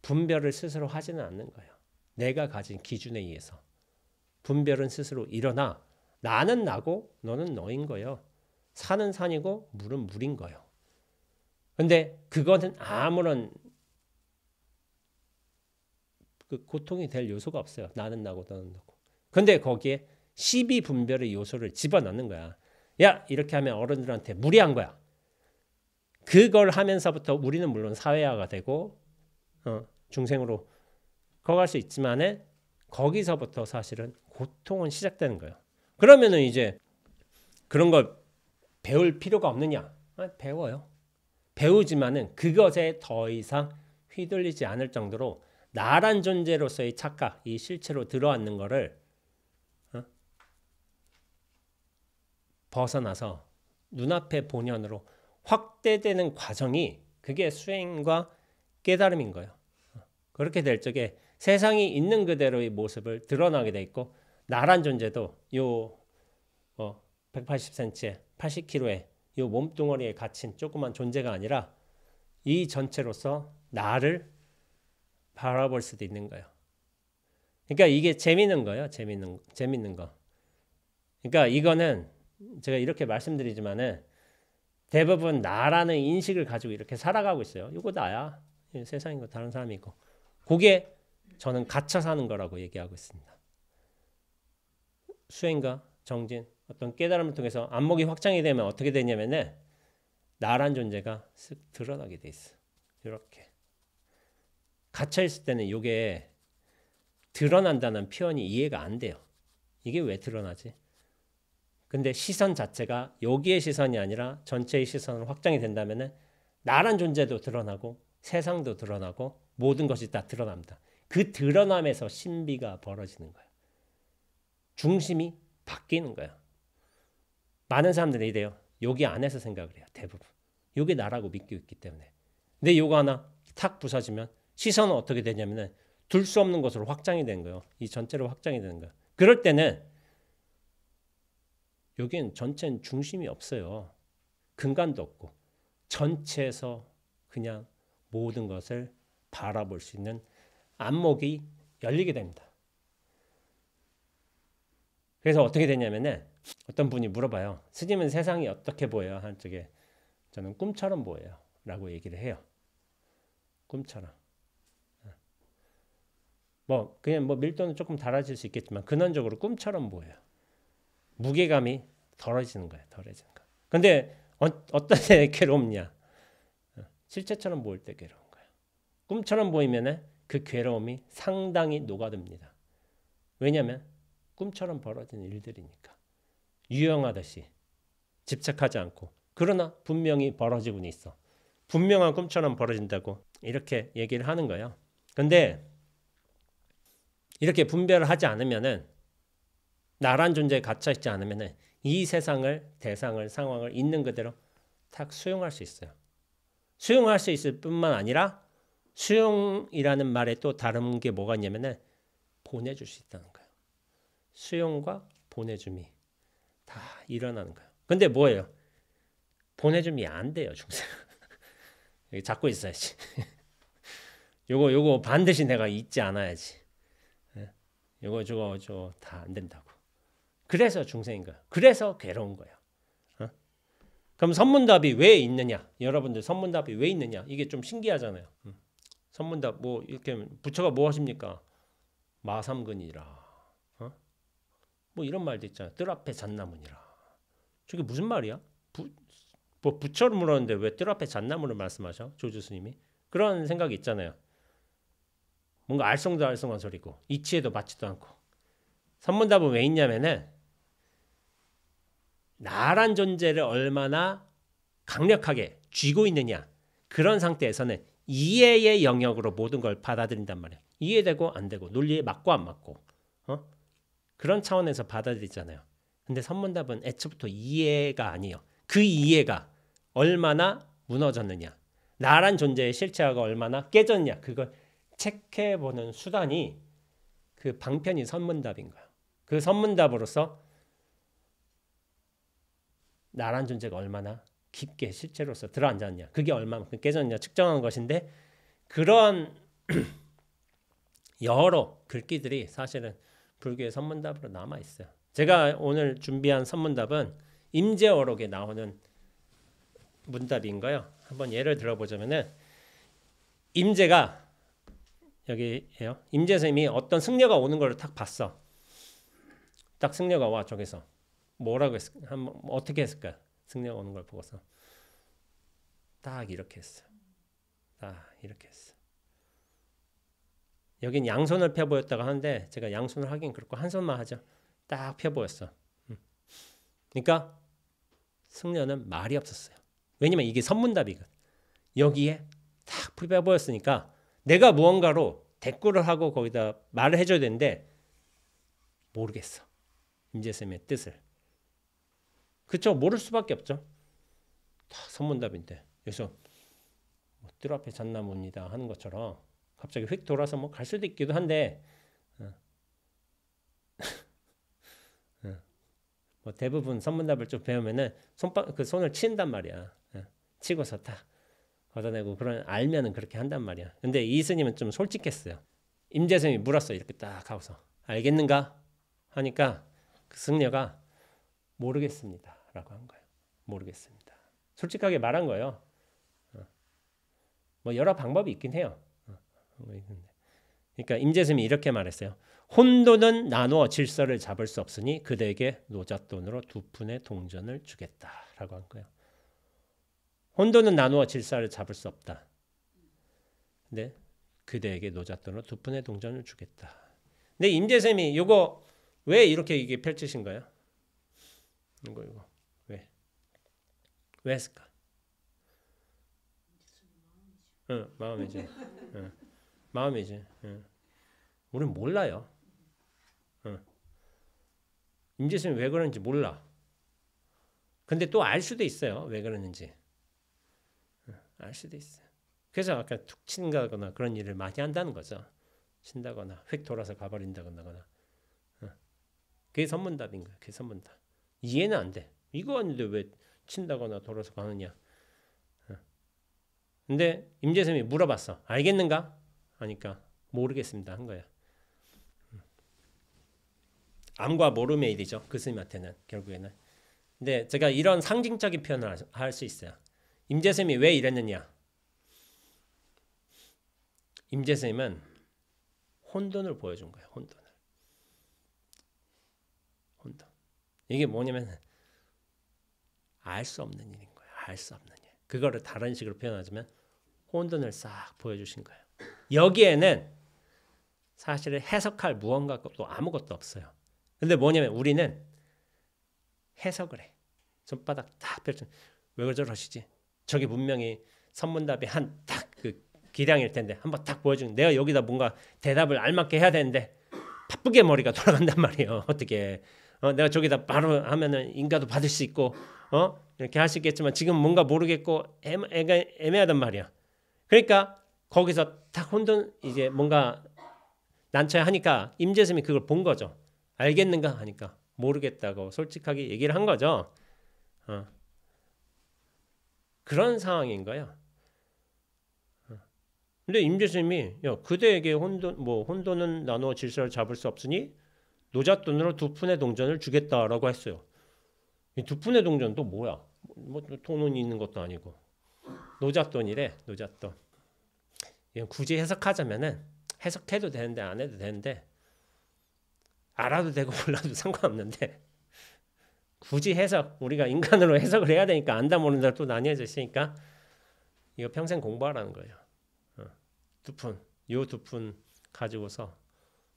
A: 분별을 스스로 하지는 않는 거예요. 내가 가진 기준에 의해서. 분별은 스스로 일어나 나는 나고 너는 너인 거예요. 산은 산이고 물은 물인 거예요. 근데 그거는 아무런 그 고통이 될 요소가 없어요. 나는 나고 너는 너고. 근데 거기에 시비 분별의 요소를 집어넣는 거야. 야 이렇게 하면 어른들한테 무리한 거야. 그걸 하면서부터 우리는 물론 사회화가 되고 중생으로 커갈 수 있지만은 거기서부터 사실은 고통은 시작되는 거예요. 그러면은 이제 그런 걸 배울 필요가 없느냐? 배워요. 배우지만은 그것에 더 이상 휘둘리지 않을 정도로 나란 존재로서의 착각, 이 실체로 들어앉는 거를 벗어나서 눈앞의 본연으로 확대되는 과정이 그게 수행과 깨달음인 거예요. 그렇게 될 적에 세상이 있는 그대로의 모습을 드러나게 돼 있고 나란 존재도 요 180cm에 80kg의 요 몸뚱어리에 갇힌 조그만 존재가 아니라 이 전체로서 나를 바라볼 수도 있는 거예요. 그러니까 이게 재밌는 거예요. 재밌는 거. 그러니까 이거는 제가 이렇게 말씀드리지만은 대부분 나라는 인식을 가지고 이렇게 살아가고 있어요. 이거 나야. 세상이고 다른 사람이고. 그게 저는 갇혀 사는 거라고 얘기하고 있습니다. 수행과 정진, 어떤 깨달음을 통해서 안목이 확장이 되면 어떻게 되냐면은 나란 존재가 쓱 드러나게 돼 있어. 이렇게 갇혀 있을 때는 이게 드러난다는 표현이 이해가 안 돼요. 이게 왜 드러나지? 근데 시선 자체가 여기의 시선이 아니라 전체의 시선으로 확장이 된다면은 나란 존재도 드러나고 세상도 드러나고 모든 것이 다 드러납니다. 그 드러남에서 신비가 벌어지는 거예요. 중심이 바뀌는 거예요. 많은 사람들이 이래요. 여기 안에서 생각을 해요. 대부분. 이게 나라고 믿고 있기 때문에. 근데 이거 하나 탁 부서지면 시선은 어떻게 되냐면은 둘 수 없는 것으로 확장이 되는 거예요. 이 전체로 확장이 되는 거예요. 그럴 때는 여기는 전체는 중심이 없어요. 근간도 없고 전체에서 그냥 모든 것을 바라볼 수 있는 안목이 열리게 됩니다. 그래서 어떻게 되냐면은 어떤 분이 물어봐요. 스님은 세상이 어떻게 보여요? 한 쪽에 저는 꿈처럼 보여요. 라고 얘기를 해요. 꿈처럼. 뭐 그냥 뭐 밀도는 조금 달라질 수 있겠지만 근원적으로 꿈처럼 보여요. 무게감이 덜어지는 거예요. 덜어지는 거. 근데 어떤 때 괴롭냐? 실체처럼 보일 때 괴로운 거예요. 꿈처럼 보이면은 그 괴로움이 상당히 녹아듭니다. 왜냐하면 꿈처럼 벌어지는 일들이니까. 유영하듯이 집착하지 않고 그러나 분명히 벌어지고는 있어. 분명한 꿈처럼 벌어진다고 이렇게 얘기를 하는 거예요. 근데 이렇게 분별을 하지 않으면은 나란 존재에 갇혀 있지 않으면은 이 세상을 대상을 상황을 있는 그대로 탁 수용할 수 있어요. 수용할 수 있을 뿐만 아니라 수용이라는 말에 또 다른 게 뭐가 있냐면은 보내줄 수 있다는 거예요. 수용과 보내줌이 다 일어나는 거예요. 근데 뭐예요? 보내줌이 안 돼요, 중생. 여기 잡고 있어야지. 요거 반드시 내가 잊지 않아야지. 요거 저거 다 안 된다고. 그래서 중생인 거야. 그래서 괴로운 거야. 그럼 선문답이 왜 있느냐? 여러분들 선문답이 왜 있느냐? 이게 좀 신기하잖아요. 선문답 뭐 이렇게 부처가 뭐 하십니까? 마삼근이라. 뭐 이런 말도 있잖아요. 뜰 앞에 잣나무니라. 저게 무슨 말이야? 뭐 부처를 물었는데 왜 뜰 앞에 잣나무를 말씀하셔? 조주 스님이. 그런 생각이 있잖아요. 뭔가 알쏭달쏭한 소리고 이치에도 맞지도 않고. 선문답은 왜 있냐면은 나란 존재를 얼마나 강력하게 쥐고 있느냐. 그런 상태에서는 이해의 영역으로 모든 걸 받아들인단 말이에요. 이해되고 안 되고 논리에 맞고 안 맞고 그런 차원에서 받아들이잖아요. 근데 선문답은 애초부터 이해가 아니에요. 그 이해가 얼마나 무너졌느냐. 나란 존재의 실체가 얼마나 깨졌냐. 그걸 체크해보는 수단이 그 방편이 선문답인 거예요. 그 선문답으로서 나란 존재가 얼마나 깊게 실체로서 들어앉았냐. 그게 얼마만큼 깨졌냐 측정한 것인데 그런 여러 글귀들이 사실은 불교의 선문답으로 남아 있어요. 제가 오늘 준비한 선문답은 임재어록에 나오는 문답인 거예요. 한번 예를 들어보자면은 임재가 여기에요. 임재 선생님이 어떤 승려가 오는 걸 딱 봤어. 딱 승려가 와 저기서 뭐라고 했을까? 어떻게 했을까? 승려가 오는 걸 보고서 딱 이렇게 했어. 딱 이렇게 했어. 여긴 양손을 펴 보였다고 하는데 제가 양손을 하긴 그렇고 한 손만 하죠. 딱 펴 보였어. 그러니까 승려는 말이 없었어요. 왜냐면 이게 선문답이거든. 여기에 딱 펴 보였으니까 내가 무언가로 대꾸를 하고 거기다 말을 해줘야 되는데 모르겠어. 임재쌤의 뜻을. 그쵸? 모를 수밖에 없죠. 다 선문답인데 그래서 뜰 앞에 잣나무입니다 하는 것처럼 갑자기 휙 돌아서 뭐 갈 수도 있기도 한데 뭐 대부분 선문답을 좀 배우면은 그 손을 친단 말이야. 치고서 딱 걷어내고 그런 알면은 그렇게 한단 말이야. 근데 이 스님은 좀 솔직했어요. 임재성이 물었어. 이렇게 딱 하고서 알겠는가? 하니까 그 승려가 모르겠습니다 라고 한 거예요. 모르겠습니다. 솔직하게 말한 거예요. 뭐 여러 방법이 있긴 해요. 그러니까 임재스님이 이렇게 말했어요. 혼돈은 나누어 질서를 잡을 수 없으니 그대에게 노잣돈으로 두 푼의 동전을 주겠다라고 한 거예요. 혼돈은 나누어 질서를 잡을 수 없다. 근데 그대에게 노잣돈으로 두 푼의 동전을 주겠다. 근데 임재스님이 이거 왜 이렇게 이게 펼치신 거예요? 이거 왜 했을까? 마음이지. 마음이지. 우리는 몰라요. 임재스님이 왜 그러는지 몰라. 근데 또 알 수도 있어요. 왜 그러는지. 알 수도 있어요. 그래서 아까 툭 친다거나 그런 일을 많이 한다는 거죠. 친다거나 휙 돌아서 가버린다거나. 그게 선문답인 거야. 그게 선문답. 이해는 안 돼. 이거 아닌데 왜 친다거나 돌아서 가느냐. 근데 임재스님이 물어봤어. 알겠는가? 하니까 모르겠습니다 한 거야. 암과 모름의 일이죠. 그 스님한테는 결국에는. 근데 제가 이런 상징적인 표현을 할 수 있어요. 임재스님이 왜 이랬느냐? 임재스님은 혼돈을 보여준 거예요. 혼돈을. 혼돈. 이게 뭐냐면 알 수 없는 일인 거예요. 알 수 없는 일. 그거를 다른 식으로 표현하자면 혼돈을 싹 보여주신 거예요. 여기에는 사실은 해석할 무언가가 또 아무것도 없어요. 근데 뭐냐면 우리는 해석을 해. 손바닥 딱 펼쳐. 왜 저러시지? 저기 분명히 선문답이 한 딱 그 기량일 텐데 한번 딱 보여주는. 내가 여기다 뭔가 대답을 알맞게 해야 되는데 바쁘게 머리가 돌아간단 말이에요. 어떻게? 내가 저기다 바로 하면은 인가도 받을 수 있고, 이렇게 할 수 있겠지만 지금 뭔가 모르겠고 애매하단 말이야. 그러니까 거기서 딱 혼돈 이제 뭔가 난처해 하니까 임재스님이 그걸 본 거죠. 알겠는가 하니까 모르겠다고 솔직하게 얘기를 한 거죠. 그런 상황인 거예요. 근데 임재스님이 야, 그대에게 혼돈은 나누어 질서를 잡을 수 없으니 노잣돈으로 2푼의 동전을 주겠다라고 했어요. 이 2푼의 동전도 뭐야? 뭐 돈은 있는 것도 아니고 노잣돈이래. 노잣돈. 이건 굳이 해석하자면은 해석해도 되는데 안 해도 되는데 알아도 되고 몰라도 상관없는데 굳이 해석 우리가 인간으로 해석을 해야 되니까 안다 모른다 또 나뉘어져 있으니까 이거 평생 공부하라는 거예요. 2푼 요 2푼 가지고서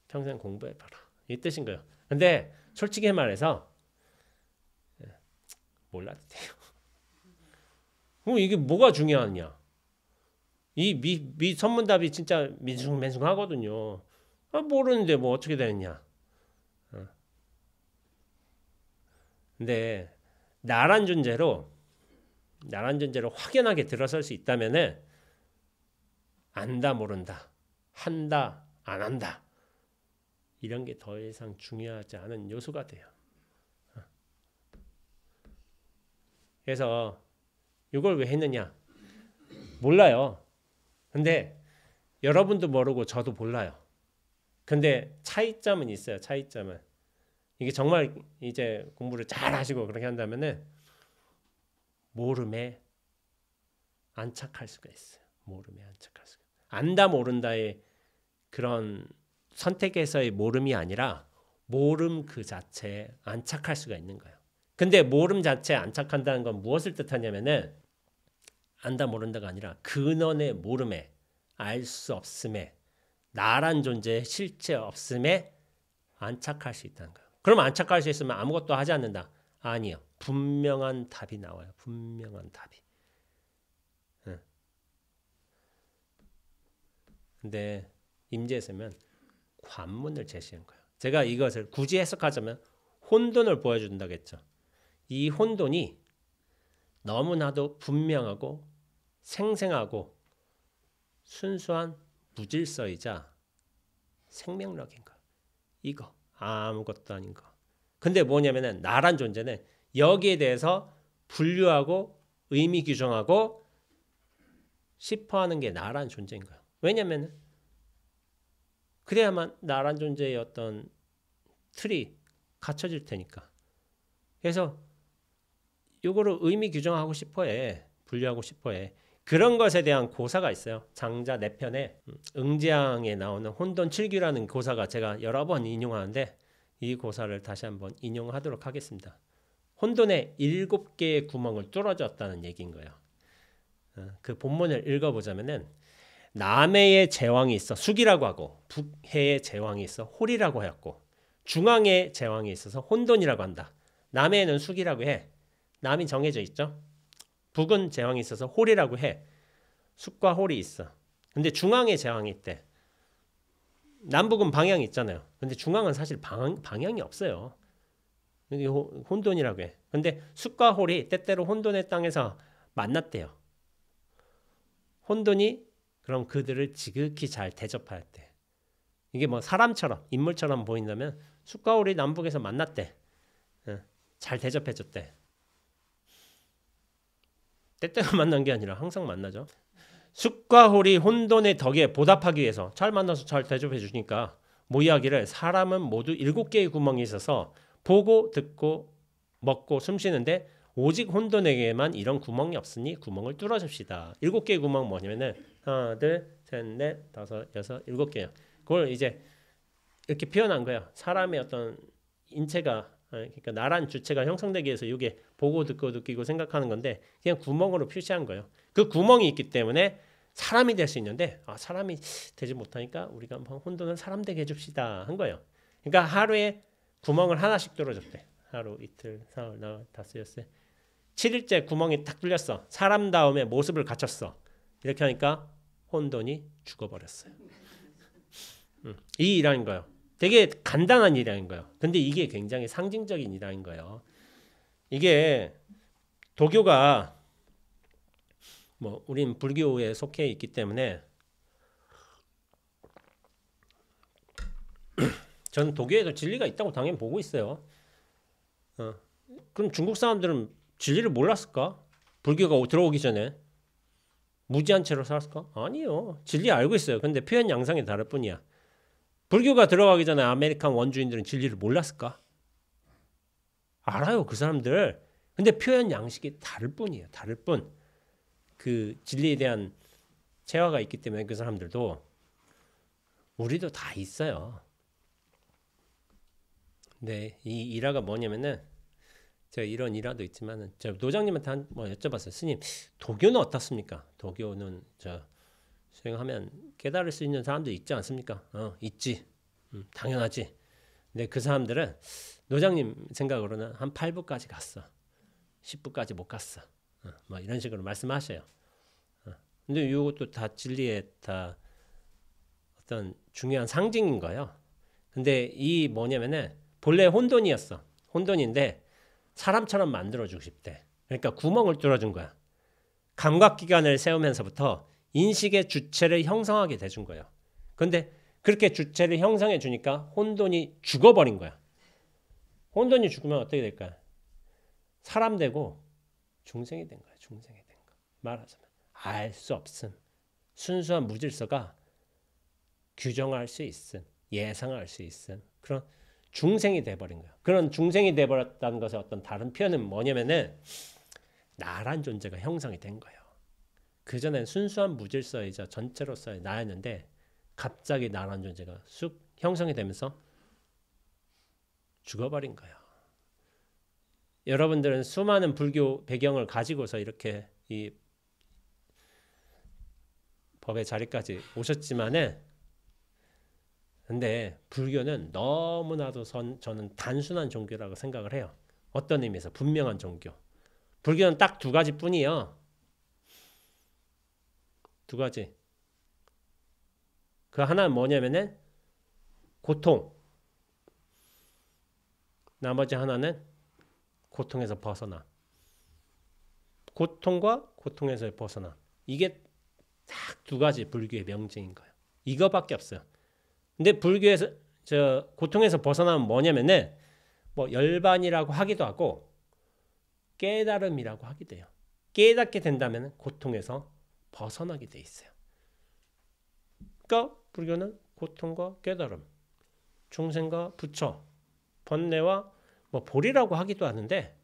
A: 평생 공부해봐라 이 뜻인 거예요. 근데 솔직히 말해서 몰라도 돼요. 이게 뭐가 중요하냐? 이 선문답이 진짜 민숭맹숭하거든요. 모르는데 뭐 어떻게 되느냐? 근데 나란 존재로 확연하게 들어설 수 있다면은 안다 모른다, 한다 안 한다 이런 게 더 이상 중요하지 않은 요소가 돼요. 그래서 이걸 왜 했느냐? 몰라요. 근데 여러분도 모르고 저도 몰라요. 근데 차이점은 있어요. 차이점은 이게 정말 이제 공부를 잘 하시고 그렇게 한다면은 모름에 안착할 수가 있어요. 모름에 안착할 수가. 안다 모른다의 그런 선택에서의 모름이 아니라 모름 그 자체에 안착할 수가 있는 거예요. 근데 모름 자체에 안착한다는 건 무엇을 뜻하냐면은 안다 모른다가 아니라 근원의 모름에 알 수 없음에 나란 존재의 실체 없음에 안착할 수 있다는 거예요. 그럼 안착할 수 있으면 아무것도 하지 않는다. 아니요. 분명한 답이 나와요. 분명한 답이. 근데 임재에서는 관문을 제시한 거예요. 제가 이것을 굳이 해석하자면 혼돈을 보여준다고 했죠. 이 혼돈이 너무나도 분명하고 생생하고 순수한 무질서이자 생명력인 거예요. 이거 아무것도 아닌 거. 근데 뭐냐면은 나란 존재는 여기에 대해서 분류하고 의미 규정하고 싶어하는 게 나란 존재인 거예요. 왜냐면은 그래야만 나란 존재의 어떤 틀이 갖춰질 테니까. 그래서 이거를 의미 규정하고 싶어해. 분류하고 싶어해. 그런 것에 대한 고사가 있어요. 장자 4편에 응지양에 나오는 혼돈 7규라는 고사가 제가 여러 번 인용하는데 이 고사를 다시 한번 인용하도록 하겠습니다. 혼돈에 7개의 구멍을 뚫어줬다는 얘기인 거예요. 그 본문을 읽어보자면은 남해의 제왕이 있어 숙이라고 하고 북해의 제왕이 있어 홀이라고 하였고 중앙의 제왕이 있어서 혼돈이라고 한다. 남해에는 숙이라고 해. 남이 정해져 있죠. 북은 제왕이 있어서 홀이라고 해. 숙과 홀이 있어. 근데 중앙에 제왕이 있대. 남북은 방향이 있잖아요. 근데 중앙은 사실 방향이 없어요. 혼돈이라고 해. 근데 숙과 홀이 때때로 혼돈의 땅에서 만났대요. 혼돈이 그럼 그들을 지극히 잘 대접하였대. 이게 뭐 사람처럼 인물처럼 보인다면 숙과 홀이 남북에서 만났대. 잘 대접해줬대. 때때로 만난 게 아니라 항상 만나죠. 숙과 홀이 혼돈의 덕에 보답하기 위해서 잘 만나서 잘 대접해 주니까 모이하기를 사람은 모두 7개의 구멍이 있어서 보고 듣고 먹고 숨쉬는데 오직 혼돈에게만 이런 구멍이 없으니 구멍을 뚫어줍시다. 7개의 구멍 뭐냐면은 하나, 둘, 셋, 넷, 다섯, 여섯, 7개요. 그걸 이제 이렇게 표현한 거예요. 사람의 어떤 인체가 그러니까 나란 주체가 형성되기 위해서 이게 보고 듣고 느끼고 생각하는 건데 그냥 구멍으로 표시한 거예요. 그 구멍이 있기 때문에 사람이 될 수 있는데 사람이 되지 못하니까 우리가 한번 혼돈을 사람 되게 해줍시다 한 거예요. 그러니까 하루에 구멍을 하나씩 뚫어줬대. 하루, 이틀, 사흘, 나흘, 다섯, 여섯, 7일째 구멍이 딱 뚫렸어. 사람 다음에 모습을 갖췄어. 이렇게 하니까 혼돈이 죽어버렸어요. 이 일화인 거예요. 되게 간단한 일화인 거예요. 근데 이게 굉장히 상징적인 일화인 거예요. 이게 도교가 뭐 우린 불교에 속해 있기 때문에 저는 도교에도 진리가 있다고 당연히 보고 있어요. 그럼 중국 사람들은 진리를 몰랐을까? 불교가 들어오기 전에 무지한 채로 살았을까? 아니요. 진리 알고 있어요. 근데 표현 양상이 다를 뿐이야. 불교가 들어가기 전에 아메리칸 원주민들은 진리를 몰랐을까? 알아요. 그 사람들. 근데 표현 양식이 다를 뿐이에요. 다를 뿐. 그 진리에 대한 체화가 있기 때문에 그 사람들도 우리도 다 있어요. 네, 이 일화가 뭐냐면은 제가 이런 일화도 있지만은 제가 노장님한테 뭐 여쭤봤어요. 스님, 도교는 어떻습니까? 도교는 수행하면 깨달을 수 있는 사람도 있지 않습니까? 있지. 당연하지. 근데 그 사람들은 노장님 생각으로는 한 8부까지 갔어. 10부까지 못 갔어. 뭐 이런 식으로 말씀하셔요. 근데 이것도 다 진리의 다 어떤 중요한 상징인 거예요. 근데 이 뭐냐면은 본래 혼돈이었어. 혼돈인데 사람처럼 만들어주고 싶대. 그러니까 구멍을 뚫어준 거야. 감각기관을 세우면서부터 인식의 주체를 형성하게 돼준 거예요. 그런데 그렇게 주체를 형성해 주니까 혼돈이 죽어버린 거야. 혼돈이 죽으면 어떻게 될까요? 사람 되고 중생이 된 거야. 중생이 된 거. 말하자면 알 수 없음. 순수한 무질서가 규정할 수 있음. 예상할 수 있음. 그런 중생이 돼버린 거야. 그런 중생이 돼버렸다는 것의 어떤 다른 표현은 뭐냐면은 나란 존재가 형성이 된 거예요. 그전엔 순수한 무질서이자 전체로서의 나였는데 갑자기 나란 존재가 쑥 형성이 되면서 죽어버린 거예요. 여러분들은 수많은 불교 배경을 가지고서 이렇게 이 법의 자리까지 오셨지만은 근데 불교는 너무나도 저는 단순한 종교라고 생각을 해요. 어떤 의미에서 분명한 종교. 불교는 딱 2가지 뿐이에요. 2가지. 그 하나는 뭐냐면은 고통. 나머지 하나는 고통에서 벗어나. 고통과 고통에서 벗어나. 이게 딱 2가지 불교의 명제인 거예요. 이거밖에 없어요. 근데 불교에서 고통에서 벗어나면 뭐냐면은 뭐 열반이라고 하기도 하고 깨달음이라고 하기도 해요. 깨닫게 된다면 고통에서 벗어나게 돼 있어요. 그러니까 불교는 고통과 깨달음, 중생과 부처, 번뇌와 뭐 보리라고 하기도 하는데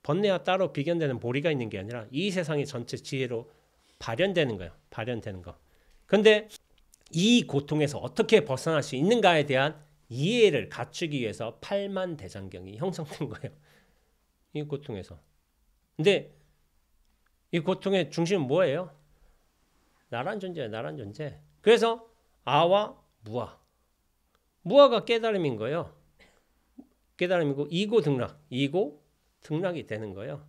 A: 번뇌와 따로 비견되는 보리가 있는 게 아니라 이 세상의 전체 지혜로 발현되는 거예요. 발현되는 거. 그런데 이 고통에서 어떻게 벗어날 수 있는가에 대한 이해를 갖추기 위해서 팔만대장경이 형성된 거예요. 이 고통에서. 근데 이 고통의 중심은 뭐예요? 나란 존재예요. 나란 존재. 그래서 아와 무아. 무아가 깨달음인 거예요. 깨달음이고 이고 등락. 이고 등락이 되는 거예요.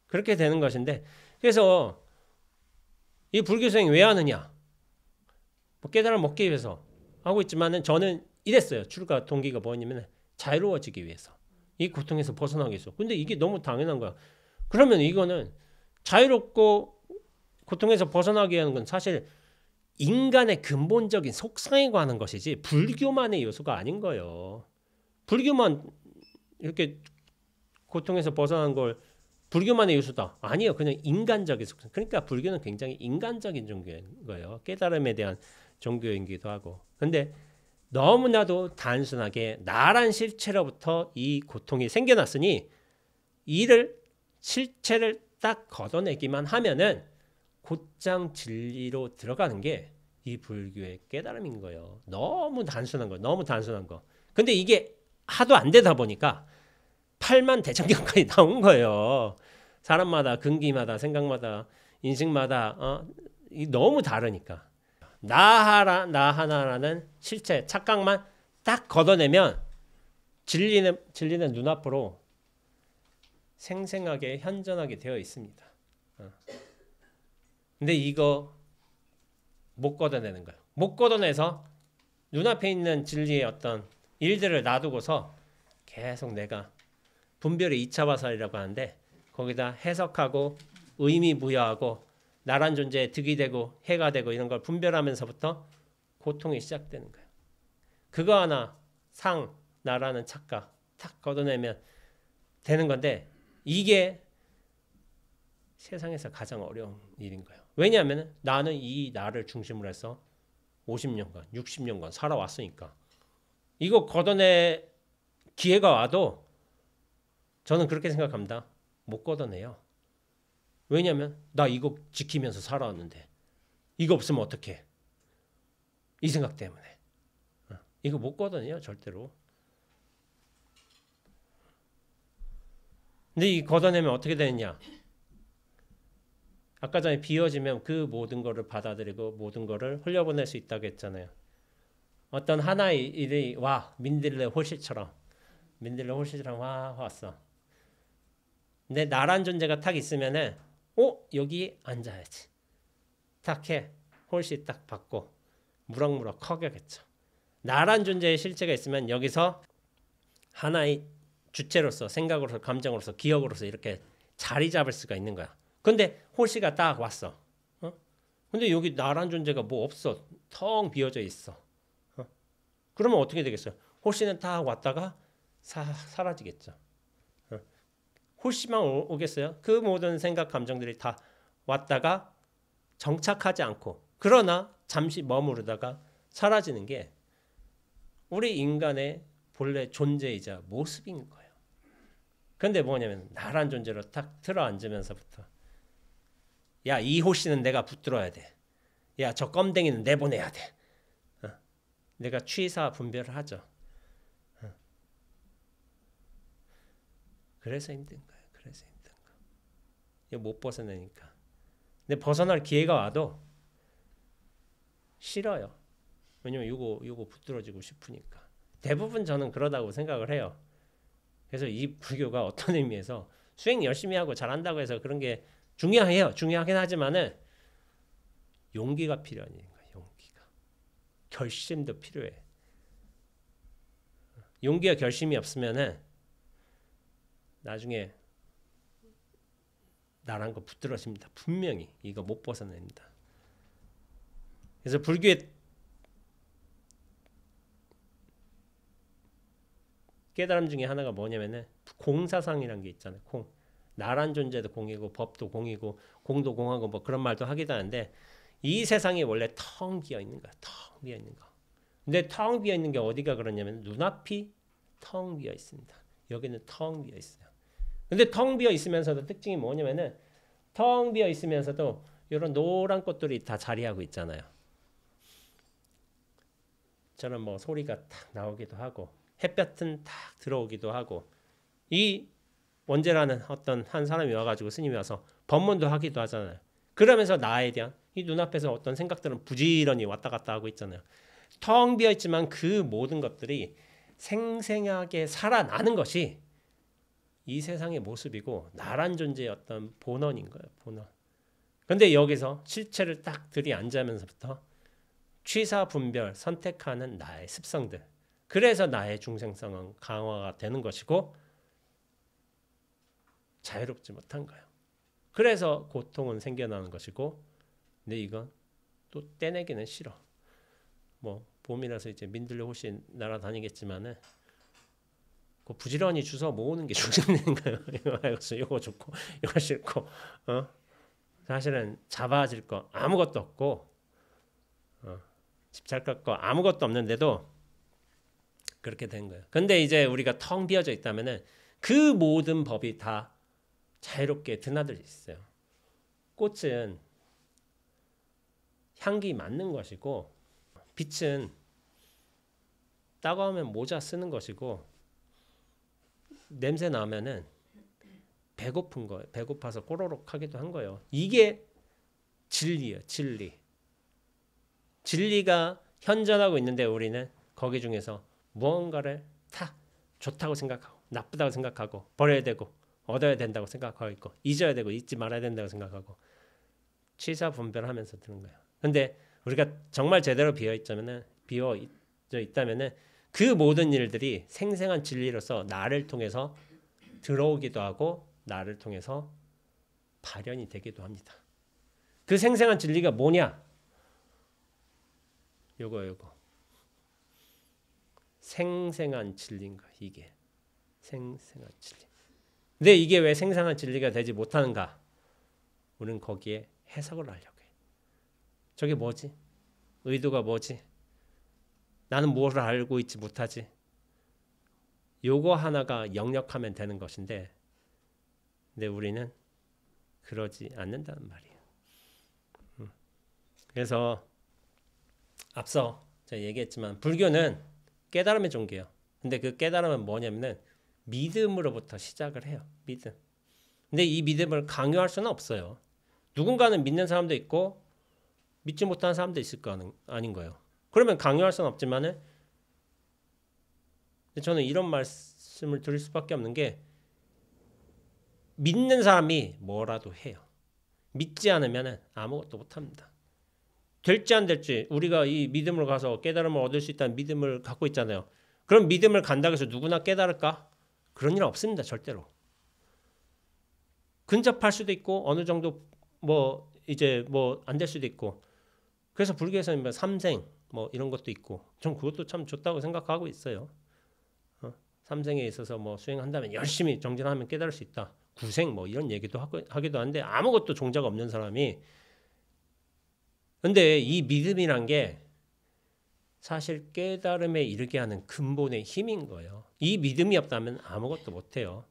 A: 그렇게 되는 것인데 그래서 이 불교생이 왜 하느냐? 뭐 깨달음을 먹기 위해서 하고 있지만은 저는 이랬어요. 출가 동기가 뭐냐면 자유로워지기 위해서. 이 고통에서 벗어나기 위해서. 근데 이게 너무 당연한 거야. 그러면 이거는 자유롭고 고통에서 벗어나기 위한 건 사실 인간의 근본적인 속성에 관한 것이지 불교만의 요소가 아닌 거예요. 불교만 이렇게 고통에서 벗어나는 걸 불교만의 요소다. 아니요. 그냥 인간적인 속성. 그러니까 불교는 굉장히 인간적인 종교인 거예요. 깨달음에 대한 종교이기도 하고. 근데 너무나도 단순하게 나란 실체로부터 이 고통이 생겨났으니 이를 실체를 딱 걷어내기만 하면은 곧장 진리로 들어가는 게 이 불교의 깨달음인 거예요. 너무 단순한 거, 너무 단순한 거. 근데 이게 하도 안 되다 보니까 팔만대장경까지 나온 거예요. 사람마다, 근기마다, 생각마다, 인식마다 너무 다르니까. 나 하나라는 실체, 착각만 딱 걷어내면 진리는 눈앞으로 생생하게 현존하게 되어 있습니다. 근데 이거 못 걷어내는 거예요. 못 걷어내서 눈앞에 있는 진리의 어떤 일들을 놔두고서 계속 내가 분별의 2차 화살이라고 하는데 거기다 해석하고 의미 부여하고 나란 존재에 득이 되고 해가 되고 이런 걸 분별하면서부터 고통이 시작되는 거예요. 그거 하나 나라는 착각 탁 걷어내면 되는 건데 이게 세상에서 가장 어려운 일인 거예요. 왜냐하면 나는 이 나를 중심으로 해서 50년간, 60년간 살아왔으니까 이거 걷어내 기회가 와도 저는 그렇게 생각합니다. 못 걷어내요. 왜냐하면 나 이거 지키면서 살아왔는데 이거 없으면 어떡해? 이 생각 때문에 이거 못 걷어내요 절대로. 근데 이 걷어내면 어떻게 되느냐? 아까 전에 비워지면 그 모든 거를 받아들이고 모든 거를 흘려보낼 수 있다고 했잖아요. 어떤 하나의 일이 와 민들레 홀씨처럼 와 왔어. 근데 나란 존재가 탁 있으면은 여기 앉아야지. 탁 해. 홀씨 딱 받고 무럭무럭 커가겠죠. 나란 존재의 실체가 있으면 여기서 하나의 주체로서 생각으로서 감정으로서 기억으로서 이렇게 자리 잡을 수가 있는 거야. 근데 홀씨가 딱 왔어. 근데 여기 나란 존재가 뭐 없어. 텅 비어져 있어. 그러면 어떻게 되겠어요? 홀씨는 딱 왔다가 사라지겠죠. 홀씨만 오겠어요? 그 모든 생각 감정들이 다 왔다가 정착하지 않고 그러나 잠시 머무르다가 사라지는 게 우리 인간의 본래 존재이자 모습인 거예요. 근데 뭐냐면 나란 존재로 딱 들어앉으면서부터 야, 이 홀씨는 내가 붙들어야 돼. 야, 저 껌댕이는 내보내야 돼. 내가 취사 분별을 하죠. 그래서 힘든 거예요. 그래서 힘든 거. 이거 못 벗어내니까. 근데 벗어날 기회가 와도 싫어요. 왜냐면 요거 붙들어지고 싶으니까. 대부분 저는 그러다고 생각을 해요. 그래서 이 불교가 어떤 의미에서 수행 열심히 하고 잘한다고 해서 그런 게 중요해요. 중요하긴 하지만은 용기가 필요한 거예요. 용기가. 결심도 필요해. 용기와 결심이 없으면은 나중에 나란 거 붙들어집니다. 분명히 이거 못 벗어냅니다. 그래서 불교의 깨달음 중에 하나가 뭐냐면은 공사상이라는 게 있잖아요. 나란 존재도 공이고 법도 공이고 공도 공하고 뭐 그런 말도 하기도 하는데 이 세상이 원래 텅 비어 있는 거야. 텅 비어 있는 거. 근데 텅 비어 있는 게 어디가 그러냐면 눈앞이 텅 비어 있습니다. 여기는 텅 비어 있어요. 근데 텅 비어 있으면서도 특징이 뭐냐면은 텅 비어 있으면서도 이런 노란 꽃들이 다 자리하고 있잖아요. 저는 뭐 소리가 탁 나오기도 하고 햇볕은 탁 들어오기도 하고 이 원재라는 어떤 한 사람이 와가지고 스님이 와서 법문도 하기도 하잖아요. 그러면서 나에 대한 이 눈앞에서 어떤 생각들은 부지런히 왔다 갔다 하고 있잖아요. 텅 비어 있지만 그 모든 것들이 생생하게 살아나는 것이 이 세상의 모습이고 나란 존재의 어떤 본원인 거예요. 본원. 근데 여기서 실체를 딱 들이앉으면서부터 취사 분별 선택하는 나의 습성들. 그래서 나의 중생성은 강화가 되는 것이고 자유롭지 못한 거예요. 그래서 고통은 생겨나는 것이고 근데 이건 또 떼내기는 싫어. 뭐 봄이라서 이제 민들레 홀씨 날아다니겠지만은 그 부지런히 주워 모으는 게 중심되는 거예요. 이거 좋고 이거 싫고 사실은 잡아질 거 아무것도 없고 집 잘 깎고 아무것도 없는데도 그렇게 된 거예요. 근데 이제 우리가 텅 비어져 있다면은 그 모든 법이 다 자유롭게 드나들 있어요. 꽃은 향기 맡는 것이고 빛은 따가우면 모자 쓰는 것이고 냄새 나면은 배고픈 거예요. 배고파서 꼬르륵 하기도 한 거예요. 이게 진리예요. 진리. 진리가 현존하고 있는데 우리는 거기 중에서 무언가를 다 좋다고 생각하고 나쁘다고 생각하고 버려야 되고 얻어야 된다고 생각하고 있고 잊어야 되고 잊지 말아야 된다고 생각하고 취사 분별하면서 드는 거예요. 근데 우리가 정말 제대로 비어 있다면은 그 모든 일들이 생생한 진리로서 나를 통해서 들어오기도 하고 나를 통해서 발현이 되기도 합니다. 그 생생한 진리가 뭐냐? 요거 생생한 진리인 거야. 이게 생생한 진리. 근데 이게 왜 생생한 진리가 되지 못하는가? 우리는 거기에 해석을 하려고 해. 저게 뭐지? 의도가 뭐지? 나는 무엇을 알고 있지 못하지? 요거 하나가 영역하면 되는 것인데 근데 우리는 그러지 않는다는 말이에요. 그래서 앞서 제가 얘기했지만 불교는 깨달음의 종교예요. 근데 그 깨달음은 뭐냐면은 믿음으로부터 시작을 해요. 믿음. 근데 이 믿음을 강요할 수는 없어요. 누군가는 믿는 사람도 있고 믿지 못하는 사람도 있을 거 아닌 거예요. 그러면 강요할 수는 없지만은 저는 이런 말씀을 드릴 수밖에 없는 게 믿는 사람이 뭐라도 해요. 믿지 않으면 아무것도 못합니다. 될지 안 될지 우리가 이 믿음으로 가서 깨달음을 얻을 수 있다는 믿음을 갖고 있잖아요. 그럼 믿음을 간다고 해서 누구나 깨달을까? 그런 일은 없습니다. 절대로. 근접할 수도 있고 어느 정도 뭐 이제 뭐 안 될 수도 있고 그래서 불교에서는 뭐 삼생 뭐 이런 것도 있고 전 그것도 참 좋다고 생각하고 있어요. 삼생에 있어서 뭐 수행한다면 열심히 정진하면 깨달을 수 있다. 구생 뭐 이런 얘기도 하기도 하는데 아무것도 종자가 없는 사람이 근데 이 믿음이란 게 사실 깨달음에 이르게 하는 근본의 힘인 거예요. 이 믿음이 없다면 아무것도 못해요.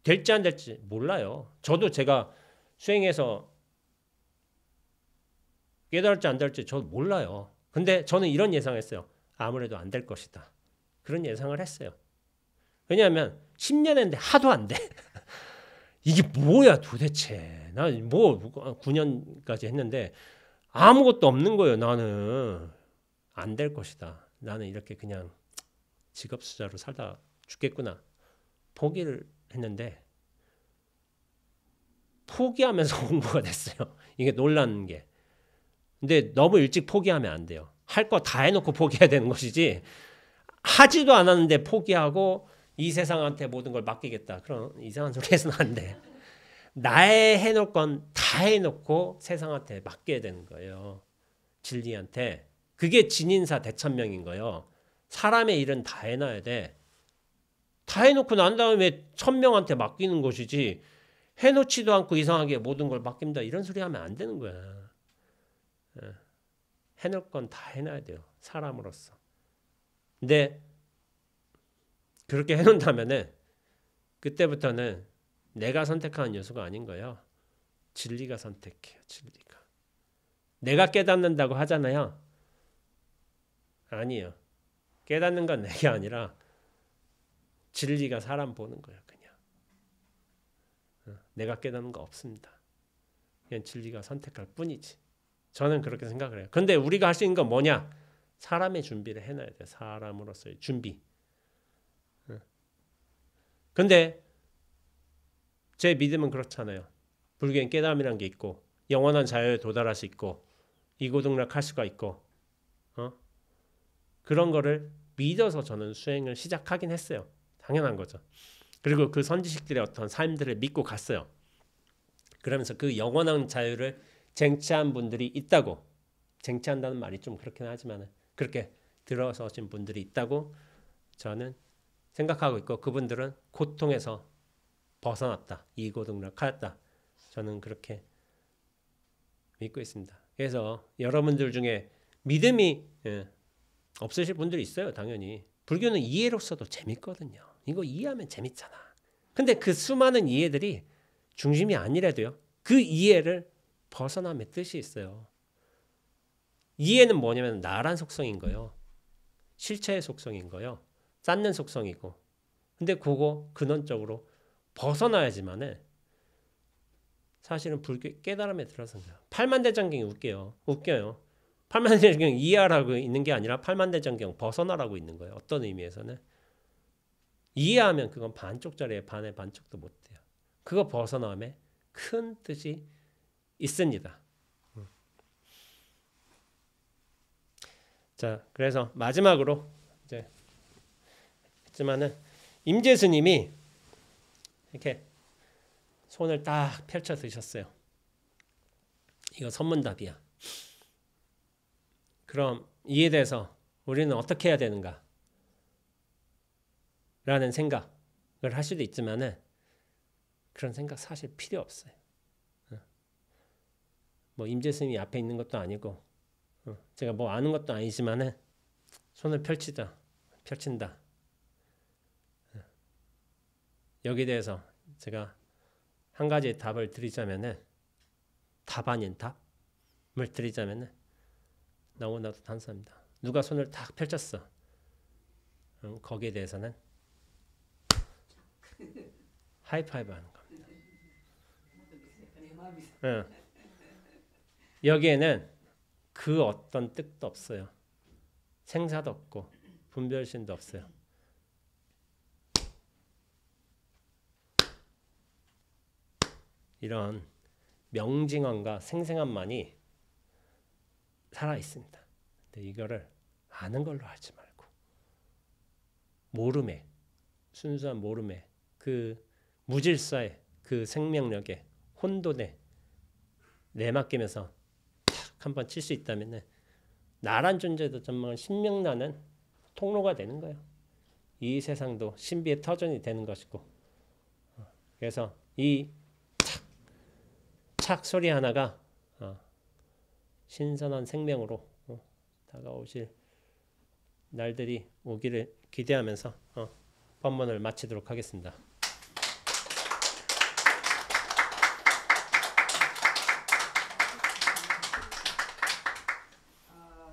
A: 될지 안 될지 몰라요. 저도 제가 수행해서 깨달을지 안 될지 저도 몰라요. 근데 저는 이런 예상했어요. 아무래도 안 될 것이다. 그런 예상을 했어요. 왜냐하면 10년 했는데 하도 안 돼. 이게 뭐야 도대체. 나 뭐 9년까지 했는데 아무것도 없는 거예요. 나는 안 될 것이다. 나는 이렇게 그냥 직업수자로 살다 죽겠구나. 포기를 했는데 포기하면서 공부가 됐어요. 이게 놀라는 게. 근데 너무 일찍 포기하면 안 돼요. 할 거 다 해놓고 포기해야 되는 것이지 하지도 않았는데 포기하고 이 세상한테 모든 걸 맡기겠다. 그런 이상한 소리 해서는 안 돼. 나의 해놓을 건 다 해놓고 세상한테 맡겨야 되는 거예요. 진리한테. 그게 진인사 대천명인 거예요. 사람의 일은 다 해놔야 돼. 다 해놓고 난 다음에 1000명한테 맡기는 것이지 해놓지도 않고 이상하게 모든 걸 맡깁니다. 이런 소리 하면 안 되는 거야. 해놓을 건 다 해놔야 돼요. 사람으로서. 근데 그렇게 해놓는다면은 그때부터는 내가 선택하는 요소가 아닌 거예요. 진리가 선택해요. 진리가. 내가 깨닫는다고 하잖아요. 아니에요. 깨닫는 건 내게 아니라 진리가 사람 보는 거예요. 그냥. 내가 깨닫는 거 없습니다. 그냥 진리가 선택할 뿐이지. 저는 그렇게 생각을 해요. 그런데 우리가 할 수 있는 건 뭐냐? 사람의 준비를 해놔야 돼요. 사람으로서의 준비. 근데 제 믿음은 그렇잖아요. 불교엔 깨달음이라는 게 있고 영원한 자유에 도달할 수 있고 이고등락할 수가 있고 그런 거를 믿어서 저는 수행을 시작하긴 했어요. 당연한 거죠. 그리고 그 선지식들의 어떤 삶들을 믿고 갔어요. 그러면서 그 영원한 자유를 쟁취한 분들이 있다고 쟁취한다는 말이 좀 그렇긴 하지만 그렇게 들어서신 분들이 있다고 저는 생각하고 있고 그분들은 고통에서 벗어났다. 이고등락하였다. 저는 그렇게 믿고 있습니다. 그래서 여러분들 중에 믿음이 없으실 분들이 있어요. 당연히. 불교는 이해로서도 재밌거든요. 이거 이해하면 재밌잖아. 근데 그 수많은 이해들이 중심이 아니라도요. 그 이해를 벗어남의 뜻이 있어요. 이해는 뭐냐면 나란 속성인 거예요. 실체의 속성인 거예요. 쌓는 속성이고. 근데 그거 근원적으로 벗어나야지만은 사실은 불교 깨달음에 들어선 거예요. 팔만대장경이 웃겨요. 팔만대장경 이해하라고 있는 게 아니라 팔만대장경 벗어나라고 있는 거예요. 어떤 의미에서는 이해하면 그건 반쪽짜리에 반의 반쪽도 못 돼요. 그거 벗어나면 큰 뜻이 있습니다. 자, 그래서 마지막으로 이제 했지만은 임재 스님이 이렇게 손을 딱 펼쳐 드셨어요. 이거 선문답이야. 그럼 이에 대해서 우리는 어떻게 해야 되는가? 라는 생각을 할 수도 있지만은 그런 생각 사실 필요 없어요. 뭐 임재 스님이 앞에 있는 것도 아니고 제가 뭐 아는 것도 아니지만은 손을 펼친다. 여기에 대해서 제가 한 가지 답을 드리자면은 답 아닌 답을 드리자면은 너무나도 단순합니다. 누가 손을 딱 펼쳤어. 거기에 대해서는 하이파이브 하는 겁니다. 여기에는 그 어떤 뜻도 없어요. 생사도 없고 분별심도 없어요. 이런 명징함과 생생함만이 살아 있습니다. 근데 이거를 아는 걸로 하지 말고 모름에, 순수한 모름에, 그 무질서의 그 생명력에 혼돈에 내맡기면서 탁 한번 칠 수 있다면 나란 존재도 정말 신명나는 통로가 되는 거예요. 이 세상도 신비의 터전이 되는 것이고, 그래서 이 착 소리 하나가 신선한 생명으로 다가오실 날들이 오기를 기대하면서 법문을 마치도록 하겠습니다.